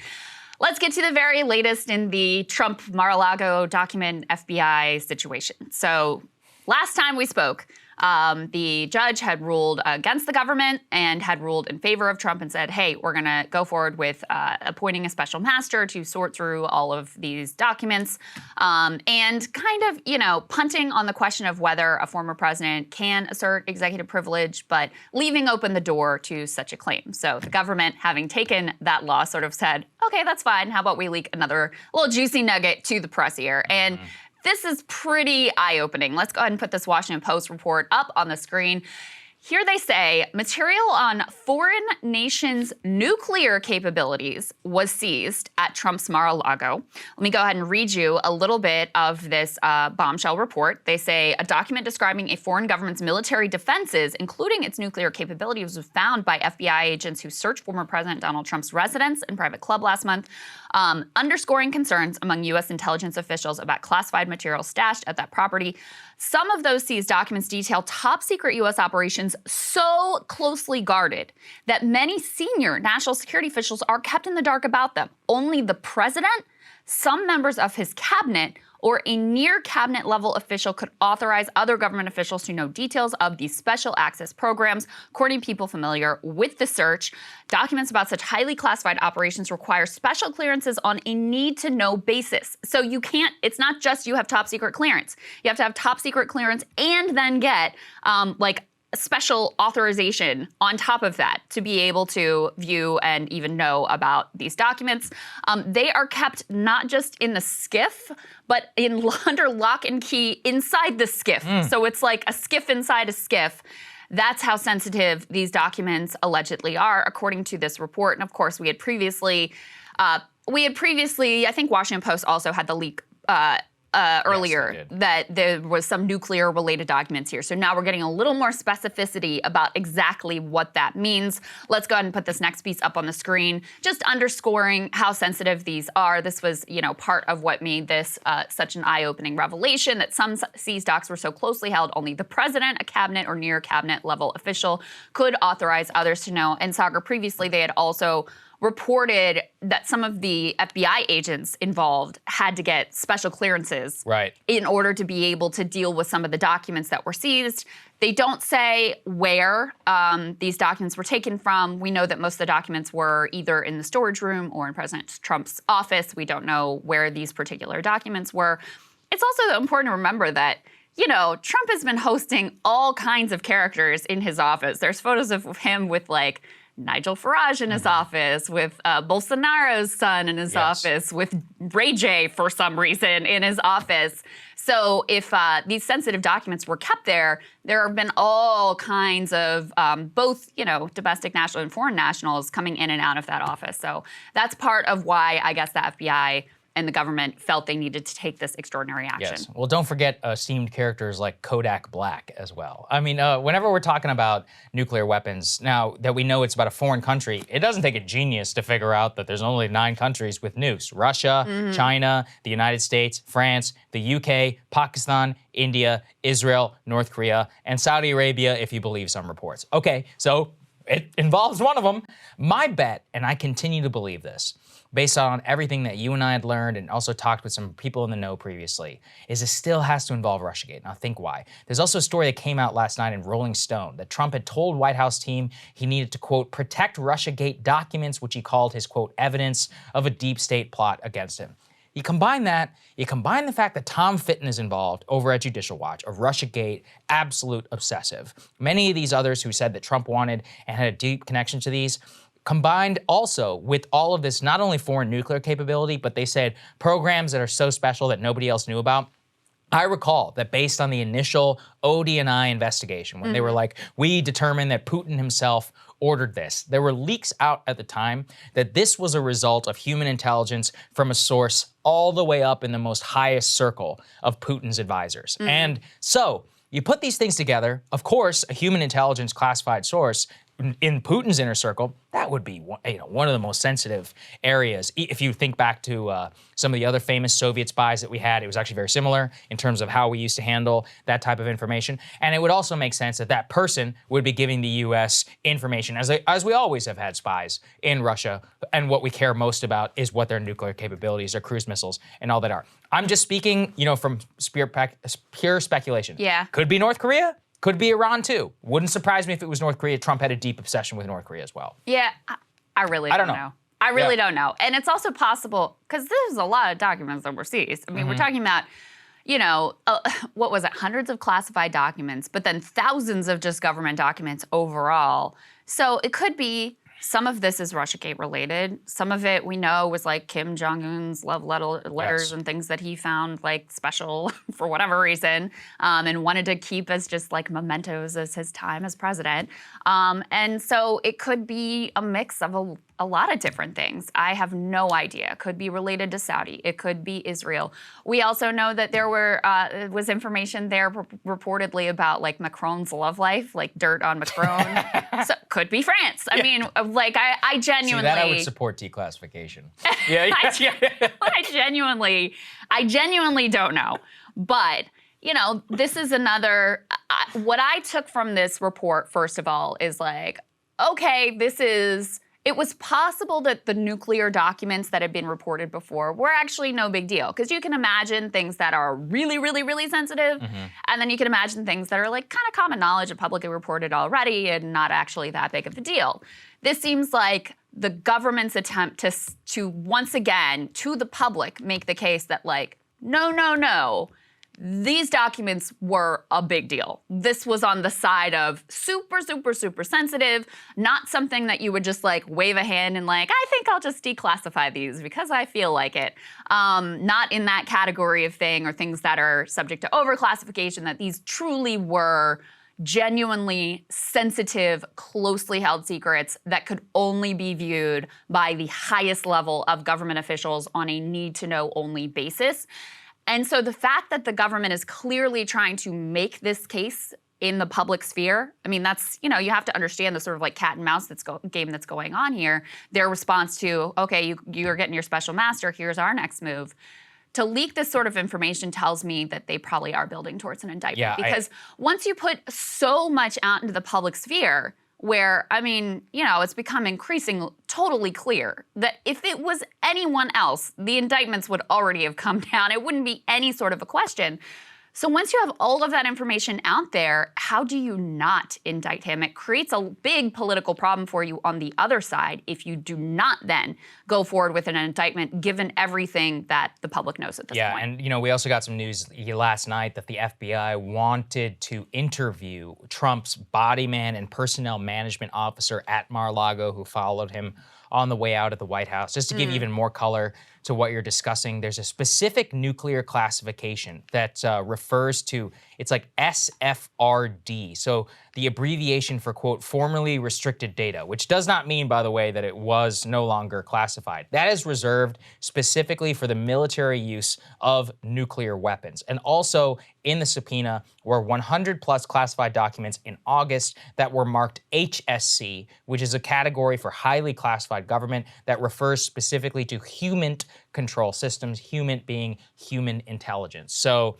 let's get to the very latest in the Trump Mar-a-Lago document FBI situation. So last time we spoke, the judge had ruled against the government and had ruled in favor of Trump and said, hey, we're going to go forward with appointing a special master to sort through all of these documents and kind of, punting on the question of whether a former president can assert executive privilege, but leaving open the door to such a claim. So the government, having taken that law, sort of said, okay, that's fine. How about we leak another little juicy nugget to the press here? And this is pretty eye-opening. Let's go ahead and put this Washington Post report up on the screen. Here they say, material on foreign nations' nuclear capabilities was seized at Trump's Mar-a-Lago. Let me go ahead and read you a little bit of this bombshell report. They say, a document describing a foreign government's military defenses, including its nuclear capabilities, was found by FBI agents who searched former President Donald Trump's residence and private club last month, underscoring concerns among U.S. intelligence officials about classified material stashed at that property. Some of those seized documents detail top-secret U.S. operations so closely guarded that many senior national security officials are kept in the dark about them. Only the president, some members of his cabinet, or a near cabinet level official could authorize other government officials to know details of these special access programs. According to people familiar with the search, documents about such highly classified operations require special clearances on a need-to-know basis. So you can't, it's not just you have top secret clearance. You have to have top secret clearance and then get special authorization on top of that to be able to view and even know about these documents. They are kept not just in the SCIF, but under lock and key inside the SCIF. So it's like a SCIF inside a SCIF. That's how sensitive these documents allegedly are, according to this report. And of course, we had previously, I think Washington Post also had the leak earlier that there was some nuclear related documents here. So now we're getting a little more specificity about exactly what that means. Let's go ahead and put this next piece up on the screen, just underscoring how sensitive these are. This was, part of what made this such an eye-opening revelation, that some seized docs were so closely held, only the president, a cabinet or near cabinet level official could authorize others to know. And Saagar, previously they had also reported that some of the FBI agents involved had to get special clearances in order to be able to deal with some of the documents that were seized. They don't say where these documents were taken from. We know that most of the documents were either in the storage room or in President Trump's office. We don't know where these particular documents were. It's also important to remember that Trump has been hosting all kinds of characters in his office. There's photos of him with Nigel Farage in his office, with Bolsonaro's son in his office, with Ray J for some reason in his office. So if these sensitive documents were kept there, there have been all kinds of both, domestic national and foreign nationals coming in and out of that office. So that's part of why I guess the FBI and the government felt they needed to take this extraordinary action. Yes. Well, don't forget esteemed characters like Kodak Black as well. I mean, whenever we're talking about nuclear weapons, now that we know it's about a foreign country, it doesn't take a genius to figure out that there's only 9 countries with nukes. Russia, China, the United States, France, the UK, Pakistan, India, Israel, North Korea, and Saudi Arabia, if you believe some reports. Okay, so it involves one of them. My bet, and I continue to believe this, based on everything that you and I had learned and also talked with some people in the know previously, is it still has to involve Russiagate. Now think why. There's also a story that came out last night in Rolling Stone that Trump had told White House team he needed to, quote, protect Russiagate documents, which he called his, quote, evidence of a deep state plot against him. You combine the fact that Tom Fitton is involved over at Judicial Watch, of Russiagate, absolute obsessive. Many of these others who said that Trump wanted and had a deep connection to these, combined also with all of this, not only foreign nuclear capability, but they said programs that are so special that nobody else knew about. I recall that based on the initial ODNI investigation, when they were like, we determined that Putin himself ordered this, there were leaks out at the time that this was a result of human intelligence from a source all the way up in the most highest circle of Putin's advisors. And so you put these things together, of course, a human intelligence classified source in Putin's inner circle, that would be one of the most sensitive areas. If you think back to some of the other famous Soviet spies that we had, it was actually very similar in terms of how we used to handle that type of information. And it would also make sense that that person would be giving the U.S. information, as we always have had spies in Russia. And what we care most about is what their nuclear capabilities, their cruise missiles, and all that are. I'm just speaking, from pure speculation. Yeah. Could be North Korea. Could be Iran too. Wouldn't surprise me if it was North Korea. Trump had a deep obsession with North Korea as well. Yeah, I really don't know. I really don't know. And it's also possible, because there's a lot of documents that were seized. I mean, we're talking about, what was it, hundreds of classified documents, but then thousands of just government documents overall. So it could be some of this is Russiagate related. Some of it we know was like Kim Jong-un's love letters and things that he found like special for whatever reason, and wanted to keep as just like mementos as his time as president. And so it could be a mix of a lot of different things. I have no idea. It could be related to Saudi. It could be Israel. We also know that there was information there reportedly about like Macron's love life, like dirt on Macron. So could be France. I mean, like I genuinely. See, that I would support declassification. I genuinely don't know. But this is another. What I took from this report, first of all, is like, okay, it was possible that the nuclear documents that had been reported before were actually no big deal. Because you can imagine things that are really, really, really sensitive. And then you can imagine things that are like kind of common knowledge and publicly reported already and not actually that big of a deal. This seems like the government's attempt to once again, to the public, make the case that like, no. These documents were a big deal. This was on the side of super, super, super sensitive, not something that you would just like wave a hand and like, I think I'll just declassify these because I feel like it. Not in that category of thing or things that are subject to overclassification, that these truly were genuinely sensitive, closely held secrets that could only be viewed by the highest level of government officials on a need-to-know only basis. And so the fact that the government is clearly trying to make this case in the public sphere, I mean, that's, you have to understand the sort of like cat and mouse game that's going on here. Their response to, okay, you're getting your special master, here's our next move. To leak this sort of information tells me that they probably are building towards an indictment. Yeah, because once you put so much out into the public sphere, where, I mean, it's become increasingly totally clear that if it was anyone else, the indictments would already have come down. It wouldn't be any sort of a question. So once you have all of that information out there, how do you not indict him? It creates a big political problem for you on the other side if you do not then go forward with an indictment, given everything that the public knows at this point. Yeah, and we also got some news last night that the FBI wanted to interview Trump's body man and personnel management officer at Mar-a-Lago, who followed him on the way out of the White House. Just to give even more color to what you're discussing, there's a specific nuclear classification that refers to, it's like SFRD. So the abbreviation for, quote, formerly restricted data, which does not mean, by the way, that it was no longer classified. That is reserved specifically for the military use of nuclear weapons. And also in the subpoena were 100 plus classified documents in August that were marked HSC, which is a category for highly classified government that refers specifically to human control systems, human being human intelligence. So,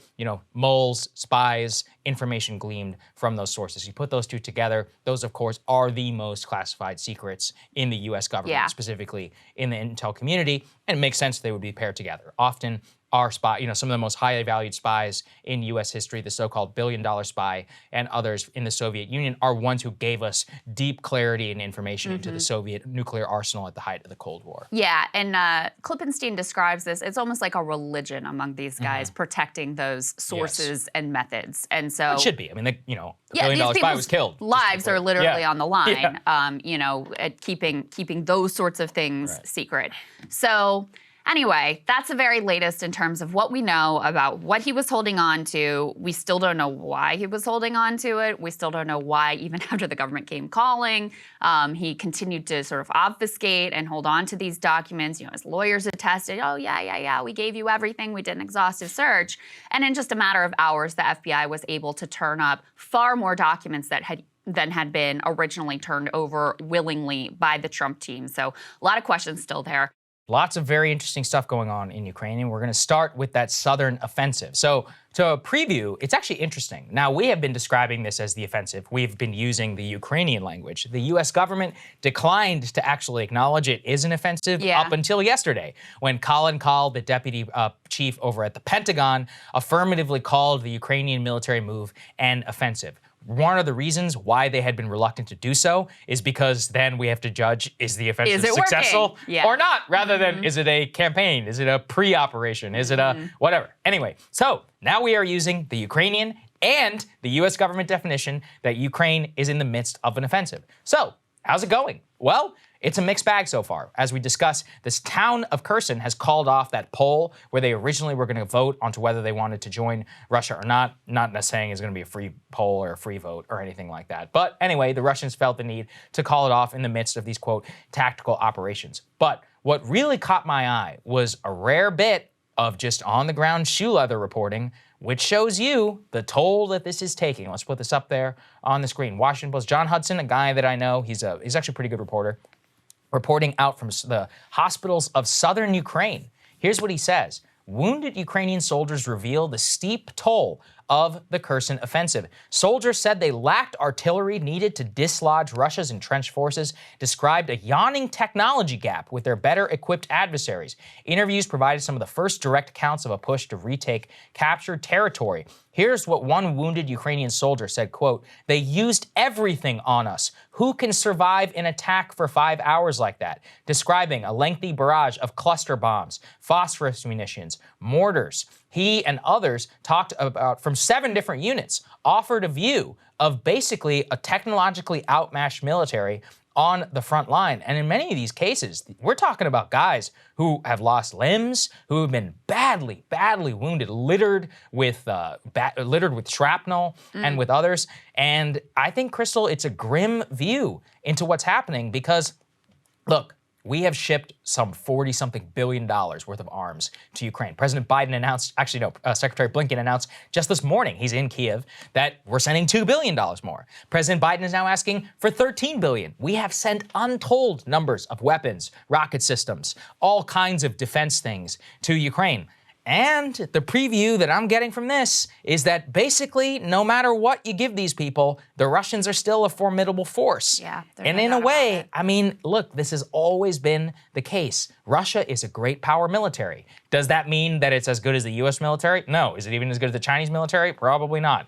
moles, spies, information gleaned from those sources. You put put those two together, those, of course, are the most classified secrets in the U.S. government, specifically in the intel community, and it makes sense they would be paired together. Often, our spy, some of the most highly valued spies in U.S. history, the so-called billion-dollar spy and others in the Soviet Union, are ones who gave us deep clarity and information into the Soviet nuclear arsenal at the height of the Cold War. Yeah, and Klippenstein describes this, it's almost like a religion among these guys, protecting those sources and methods. And so it should be. I mean, the billion-dollar spy was killed. Lives are literally on the line, at keeping those sorts of things secret. So anyway, that's the very latest in terms of what we know about what he was holding on to. We still don't know why he was holding on to it. We still don't know why, even after the government came calling, he continued to sort of obfuscate and hold on to these documents. His lawyers attested, oh, yeah, we gave you everything. We did an exhaustive search. And in just a matter of hours, the FBI was able to turn up far more documents than had been originally turned over willingly by the Trump team. So a lot of questions still there. Lots of very interesting stuff going on in Ukraine, and we're going to start with that southern offensive. So to preview, it's actually interesting. Now, we have been describing this as the offensive. We've been using the Ukrainian language. The U.S. government declined to actually acknowledge it is an offensive up until yesterday, when Colin Kahl, the deputy chief over at the Pentagon, affirmatively called the Ukrainian military move an offensive. One of the reasons why they had been reluctant to do so is because then we have to judge, is the offensive successful or not, rather than is it a campaign, is it a pre-operation, is it a whatever. Anyway, so now we are using the Ukrainian and the U.S. government definition that Ukraine is in the midst of an offensive. So how's it going? Well, it's a mixed bag so far. As we discuss, this town of Kherson has called off that poll where they originally were going to vote onto whether they wanted to join Russia or not. Not saying it's going to be a free poll or a free vote or anything like that. But anyway, the Russians felt the need to call it off in the midst of these, quote, tactical operations. But what really caught my eye was a rare bit of just on-the-ground shoe leather reporting, which shows you the toll that this is taking. Let's put this up there on the screen. Washington Post, John Hudson, a guy that I know, he's actually a pretty good reporter, reporting out from the hospitals of southern Ukraine. Here's what he says. Wounded Ukrainian soldiers reveal the steep toll of the Kherson offensive. Soldiers said they lacked artillery needed to dislodge Russia's entrenched forces, described a yawning technology gap with their better-equipped adversaries. Interviews provided some of the first direct accounts of a push to retake captured territory. Here's what one wounded Ukrainian soldier said, quote, "They used everything on us. Who can survive an attack for 5 hours like that?" Describing a lengthy barrage of cluster bombs, phosphorus munitions, mortars. He and others talked about, from 7 different units, offered a view of basically a technologically outmatched military on the front line. And in many of these cases, we're talking about guys who have lost limbs, who have been badly, badly wounded, littered with shrapnel and with others. And I think, Krystal, it's a grim view into what's happening because, look, we have shipped some $40-something billion worth of arms to Ukraine. President Biden announced, Secretary Blinken announced just this morning, he's in Kiev, that we're sending $2 billion more. President Biden is now asking for $13 billion. We have sent untold numbers of weapons, rocket systems, all kinds of defense things to Ukraine. And the preview that I'm getting from this is that basically, no matter what you give these people, the Russians are still a formidable force. Yeah. And in a way, I mean, look, this has always been the case. Russia is a great power military. Does that mean that it's as good as the U.S. military? No. Is it even as good as the Chinese military? Probably not.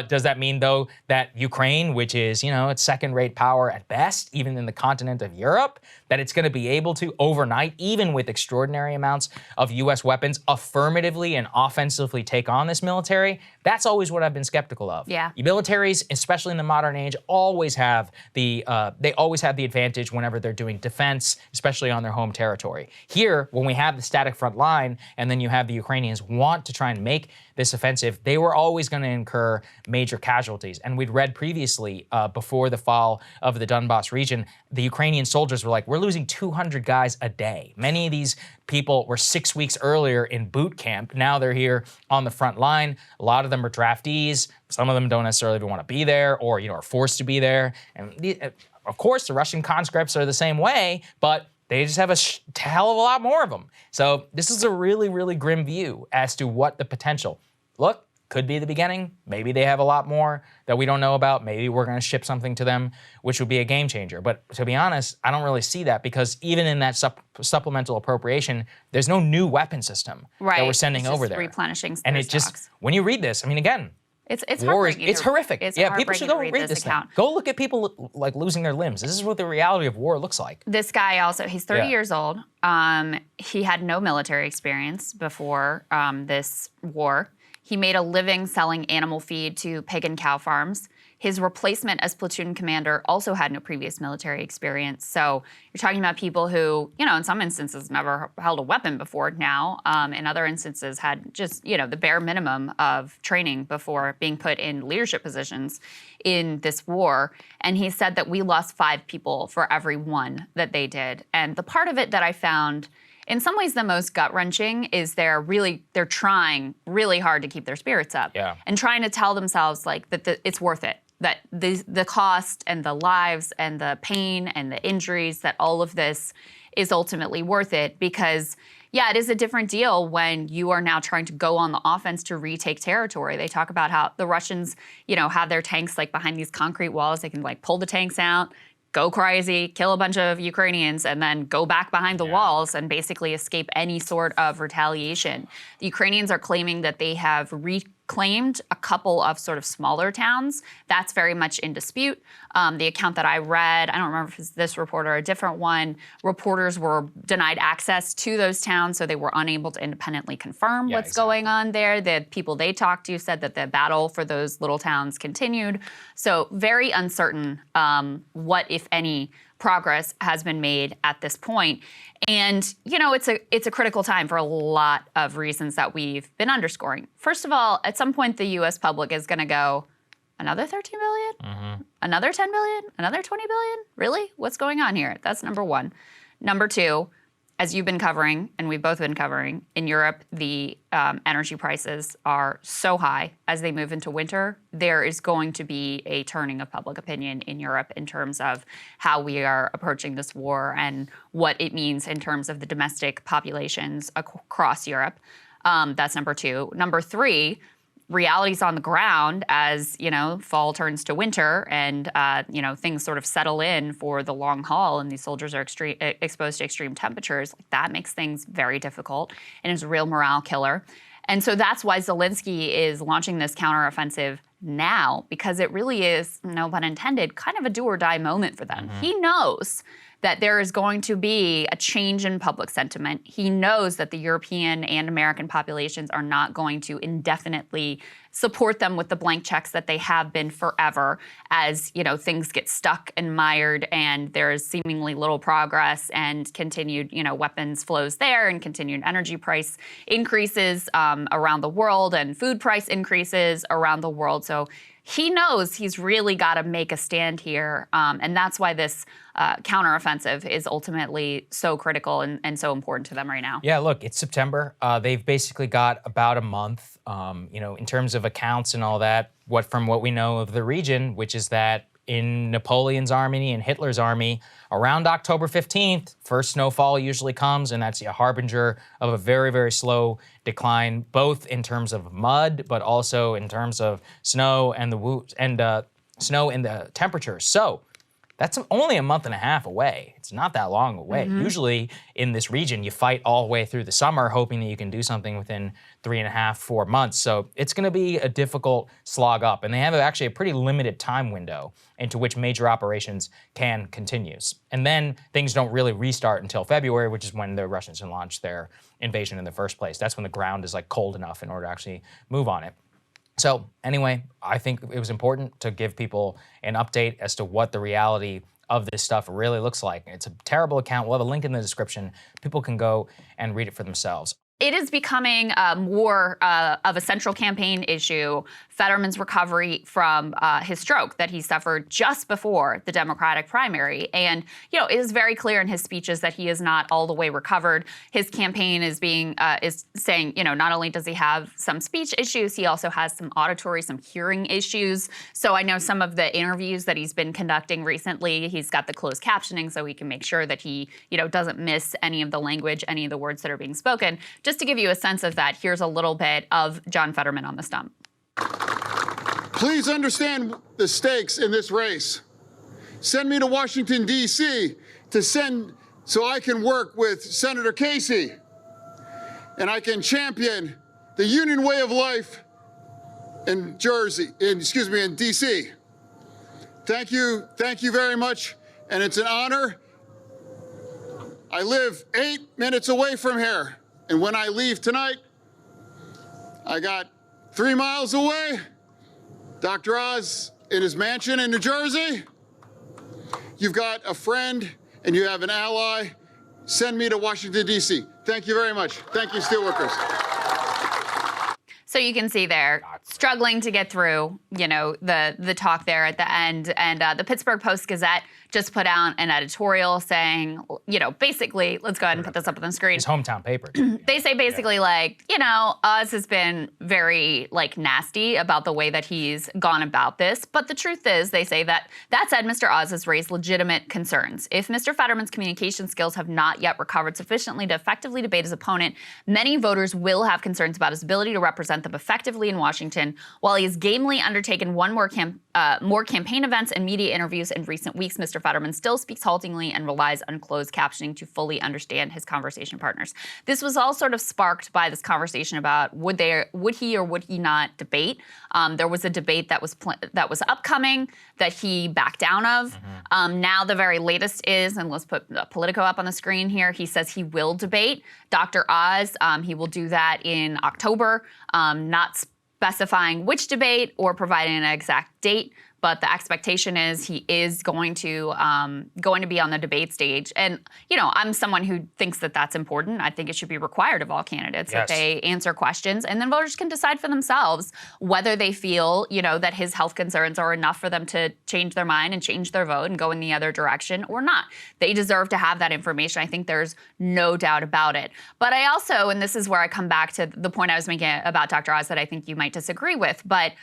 Does that mean, though, that Ukraine, which is, it's second-rate power at best, even in the continent of Europe, that it's going to be able to overnight, even with extraordinary amounts of U.S. weapons, affirmatively and offensively take on this military? That's always what I've been skeptical of. Yeah. Militaries, especially in the modern age, always have the advantage whenever they're doing defense, especially on their home territory. Here, when we have the static front line, and then you have the Ukrainians want to try and make this offensive, they were always going to incur major casualties. And we'd read previously, before the fall of the Donbas region, the Ukrainian soldiers were like, we're losing 200 guys a day. Many of these people were 6 weeks earlier in boot camp. Now they're here on the front line. A lot of them are draftees. Some of them don't necessarily want to be there or, are forced to be there. And of course, the Russian conscripts are the same way, but they just have a hell of a lot more of them. So this is a really, really grim view as to what the potential. Look, could be the beginning. Maybe they have a lot more that we don't know about. Maybe we're going to ship something to them, which would be a game changer. But to be honest, I don't really see that because even in that supplemental appropriation, there's no new weapon system that we're sending it's just over there. Replenishing and their it just, stocks. when you read this, I mean, again, it's war is, heartbreaking. it's horrific. It's Yeah, people should go heartbreaking to read this thing. account. Go look at people like losing their limbs. This is what the reality of war looks like. This guy also, he's 30 Yeah. years old. He had no military experience before this war. He made a living selling animal feed to pig and cow farms. His replacement as platoon commander also had no previous military experience. So you're talking about people who, in some instances never held a weapon before now. In other instances had just, the bare minimum of training before being put in leadership positions in this war. And he said that we lost 5 people for every one that they did. And the part of it that I found in some ways the most gut-wrenching is they're trying really hard to keep their spirits up and trying to tell themselves that it's worth it, that the cost and the lives and the pain and the injuries, that all of this is ultimately worth it because, yeah, it is a different deal when you are now trying to go on the offense to retake territory. They talk about how the Russians, have their tanks behind these concrete walls. They can pull the tanks out, go crazy, kill a bunch of Ukrainians, and then go back behind the walls and basically escape any sort of retaliation. The Ukrainians are claiming that they have reclaimed a couple of sort of smaller towns. That's very much in dispute. The account that I read, I don't remember if it's this report or a different one, reporters were denied access to those towns, so they were unable to independently confirm what's going on there. The people they talked to said that the battle for those little towns continued. So very uncertain what, if any, progress has been made at this point. And, it's a critical time for a lot of reasons that we've been underscoring. First of all, at some point, the U.S. public is going to go, another 13 billion? Another 10 billion? Another 20 billion? Really? What's going on here? That's number one. Number two, as you've been covering, and we've both been covering, in Europe, the energy prices are so high as they move into winter. There is going to be a turning of public opinion in Europe in terms of how we are approaching this war and what it means in terms of the domestic populations across Europe. That's number two. Number three, realities on the ground as, fall turns to winter and, things sort of settle in for the long haul and these soldiers are exposed to extreme temperatures. That makes things very difficult and is a real morale killer. And so that's why Zelensky is launching this counteroffensive now, because it really is, no pun intended, kind of a do or die moment for them. He knows that there is going to be a change in public sentiment. He knows that the European and American populations are not going to indefinitely support them with the blank checks that they have been forever as, things get stuck and mired and there's seemingly little progress and continued, weapons flows there and continued energy price increases around the world and food price increases around the world. So he knows he's really got to make a stand here. And that's why this counteroffensive is ultimately so critical and so important to them right now. Yeah, look, it's September. They've basically got about a month, in terms of accounts and all that, from what we know of the region, which is that in Napoleon's army and Hitler's army, around October 15th, first snowfall usually comes, and that's a harbinger of a very, very slow decline, both in terms of mud, but also in terms of snow and the temperature. So that's only a month and a half away. It's not that long away. Usually in this region, you fight all the way through the summer, hoping that you can do something within 3.5, 4 months. So it's going to be a difficult slog up. And they have actually a pretty limited time window into which major operations can continue. And then things don't really restart until February, which is when the Russians can launch their invasion in the first place. That's when the ground is cold enough in order to actually move on it. So anyway, I think it was important to give people an update as to what the reality of this stuff really looks like. It's a terrible account. We'll have a link in the description. People can go and read it for themselves. It is becoming more of a central campaign issue, Fetterman's recovery from his stroke that he suffered just before the Democratic primary. And, it is very clear in his speeches that he is not all the way recovered. His campaign is saying, not only does he have some speech issues, he also has some auditory, some hearing issues. So I know some of the interviews that he's been conducting recently, he's got the closed captioning so he can make sure that he, doesn't miss any of the language, any of the words that are being spoken. Just to give you a sense of that, here's a little bit of John Fetterman on the stump. Please understand the stakes in this race. Send me to Washington, D.C. so I can work with Senator Casey and I can champion the union way of life in D.C. Thank you very much, and it's an honor. I live 8 minutes away from here, and when I leave tonight, I got 3 miles away, Dr. Oz in his mansion in New Jersey. You've got a friend and you have an ally. Send me to Washington, D.C. Thank you very much. Thank you, Steelworkers. So you can see they're struggling to get through, the talk there at the end. And the Pittsburgh Post-Gazette just put out an editorial saying, basically, let's go ahead and put this up on the screen. His hometown paper. They say basically Oz has been very nasty about the way that he's gone about this. But the truth is, they say that said, Mr. Oz has raised legitimate concerns. If Mr. Fetterman's communication skills have not yet recovered sufficiently to effectively debate his opponent, many voters will have concerns about his ability to represent them effectively in Washington. While he has gamely undertaken more campaign events and media interviews in recent weeks, Mr. Fetterman still speaks haltingly and relies on closed captioning to fully understand his conversation partners. This was all sort of sparked by this conversation about would he or would he not debate. There was a debate that was upcoming that he backed down of. Now the very latest is, and let's put Politico up on the screen here, he says he will debate Dr. Oz. He will do that in October, not specifying which debate or providing an exact date. But the expectation is he is going to be on the debate stage. And, I'm someone who thinks that that's important. I think it should be required of all candidates that they answer questions. And then voters can decide for themselves whether they feel, that his health concerns are enough for them to change their mind and change their vote and go in the other direction or not. They deserve to have that information. I think there's no doubt about it. But I also, and this is where I come back to the point I was making about Dr. Oz that I think you might disagree with, but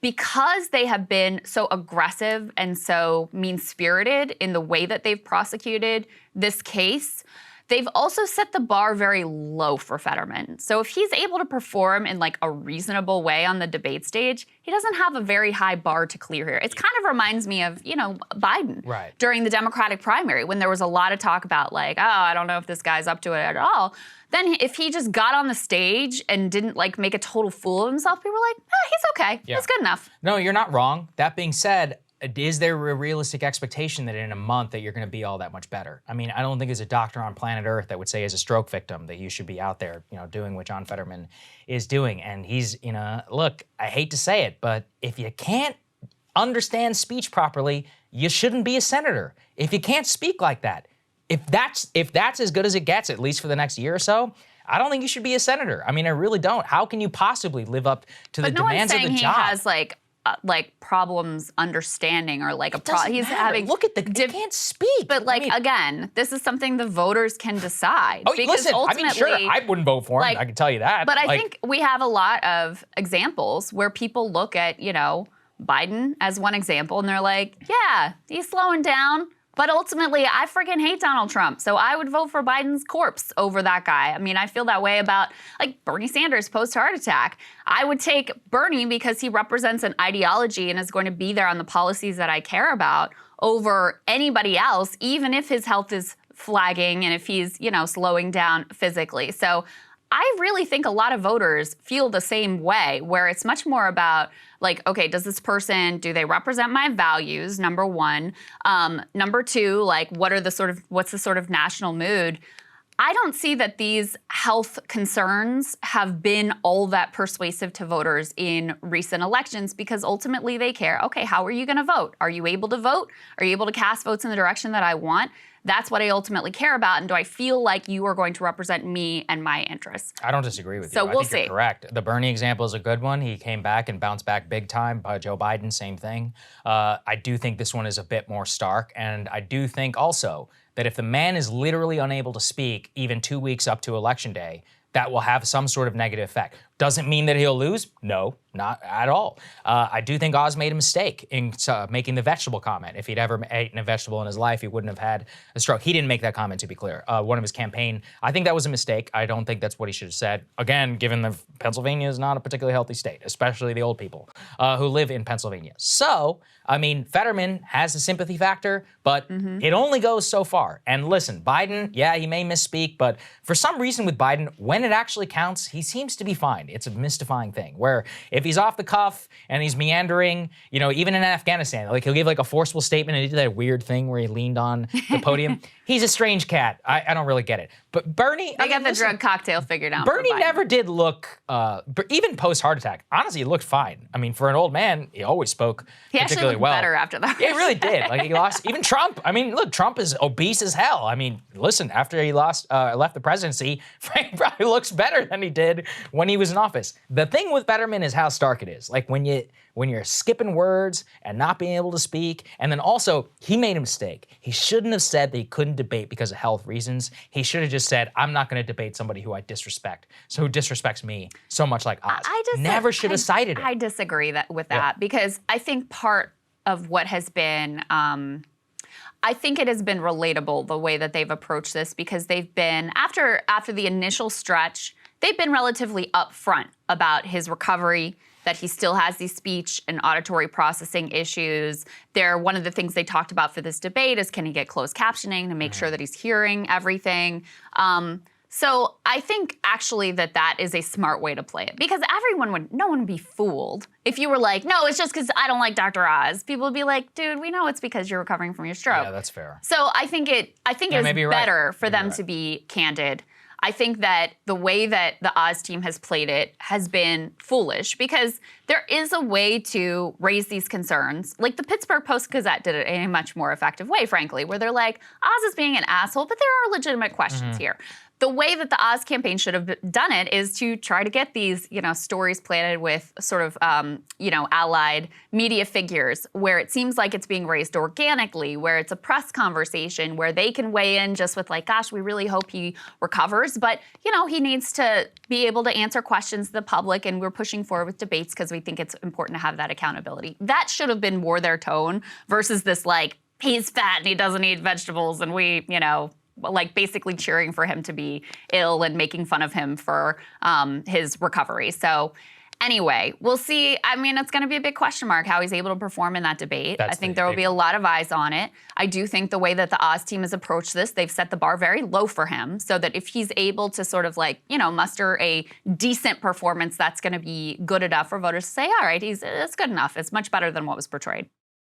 because they have been so aggressive and so mean-spirited in the way that they've prosecuted this case, they've also set the bar very low for Fetterman. So if he's able to perform in a reasonable way on the debate stage, he doesn't have a very high bar to clear here. It kind of reminds me of, Biden during the Democratic primary when there was a lot of talk about I don't know if this guy's up to it at all. Then if he just got on the stage and didn't make a total fool of himself, people were like, he's okay. Yeah. That's good enough. No, you're not wrong. That being said, is there a realistic expectation that in a month that you're going to be all that much better? I mean, I don't think there's a doctor on planet Earth that would say as a stroke victim that you should be out there, doing what John Fetterman is doing. And he's, look, I hate to say it, but if you can't understand speech properly, you shouldn't be a senator. If you can't speak like that, if that's as good as it gets, at least for the next year or so, I don't think you should be a senator. I mean, I really don't. How can you possibly live up to the demands of the job? But no one's saying he has problems understanding or he's having. Look at he can't speak. But again, this is something the voters can decide. Oh, listen, sure, I wouldn't vote for him. I can tell you that. But I think we have a lot of examples where people look at Biden as one example, and they're like, yeah, he's slowing down. But ultimately, I freaking hate Donald Trump, so I would vote for Biden's corpse over that guy. I mean, I feel that way about Bernie Sanders post-heart attack. I would take Bernie because he represents an ideology and is going to be there on the policies that I care about over anybody else, even if his health is flagging and if he's, slowing down physically. So I really think a lot of voters feel the same way, where it's much more about okay, do they represent my values, number one? Number two, what's the sort of national mood? I don't see that these health concerns have been all that persuasive to voters in recent elections because ultimately they care, okay, how are you going to vote? Are you able to vote? Are you able to cast votes in the direction that I want? That's what I ultimately care about. And do I feel like you are going to represent me and my interests? I don't disagree with you. So we'll see. You're correct. The Bernie example is a good one. He came back and bounced back big time. Joe Biden, same thing. I do think this one is a bit more stark. And I do think also that if the man is literally unable to speak even 2 weeks up to Election Day, that will have some sort of negative effect. Doesn't mean that he'll lose. No, not at all. I do think Oz made a mistake in making the vegetable comment. If he'd ever eaten a vegetable in his life, he wouldn't have had a stroke. He didn't make that comment, to be clear. One of his campaign, I think that was a mistake. I don't think that's what he should have said. Again, given that Pennsylvania is not a particularly healthy state, especially the old people who live in Pennsylvania. So, I mean, Fetterman has a sympathy factor, but it only goes so far. And listen, Biden, yeah, he may misspeak, but for some reason with Biden, when it actually counts, he seems to be fine. It's a mystifying thing where if he's off the cuff and he's meandering, you know, even in Afghanistan, like he'll give like a forceful statement and he did that weird thing where he leaned on the podium. He's a strange cat. I don't really get it. But Bernie, They got the drug cocktail figured out. Bernie never did look, even post-heart attack, honestly, he looked fine. I mean, for an old man, he always spoke particularly well. Better after that. Yeah, he really did. Like he lost, even Trump. I mean, look, Trump is obese as hell. I mean, listen, after he left the presidency, Frank probably looks better than he did when he was in office. The thing with Fetterman is how stark it is. Like when you're skipping words and not being able to speak, and then also he made a mistake. He shouldn't have said that he couldn't debate because of health reasons. He should have just said, I'm not going to debate somebody who I disrespect, so who disrespects me so much like Oz. Never should have cited it. I disagree with that because I think part of what has been, I think it has been relatable the way that they've approached this because they've been, after the initial stretch, they've been relatively upfront about his recovery, that he still has these speech and auditory processing issues. One of the things they talked about for this debate is can he get closed captioning to make sure that he's hearing everything. So I think actually that is a smart way to play it because no one would be fooled. If you were like, no, it's just because I don't like Dr. Oz, people would be like, dude, we know it's because you're recovering from your stroke. Yeah, that's fair. So I think it is better for them to be candid. I think that the way that the Oz team has played it has been foolish because there is a way to raise these concerns. Like the Pittsburgh Post-Gazette did it in a much more effective way, frankly, where they're like, Oz is being an asshole, but there are legitimate questions here. The way that the Oz campaign should have done it is to try to get these, stories planted with sort of, allied media figures where it seems like it's being raised organically, where it's a press conversation, where they can weigh in just with like, gosh, we really hope he recovers. But, he needs to be able to answer questions to the public, and we're pushing forward with debates because we think it's important to have that accountability. That should have been more their tone versus this like, he's fat and he doesn't eat vegetables and we, like basically cheering for him to be ill and making fun of him for his recovery. So anyway, we'll see. I mean, it's going to be a big question mark how he's able to perform in that debate. I think there will be a lot of eyes on it. I do think the way that the Oz team has approached this, they've set the bar very low for him so that if he's able to sort of like, muster a decent performance, that's going to be good enough for voters to say, all right, it's good enough. It's much better than what was portrayed.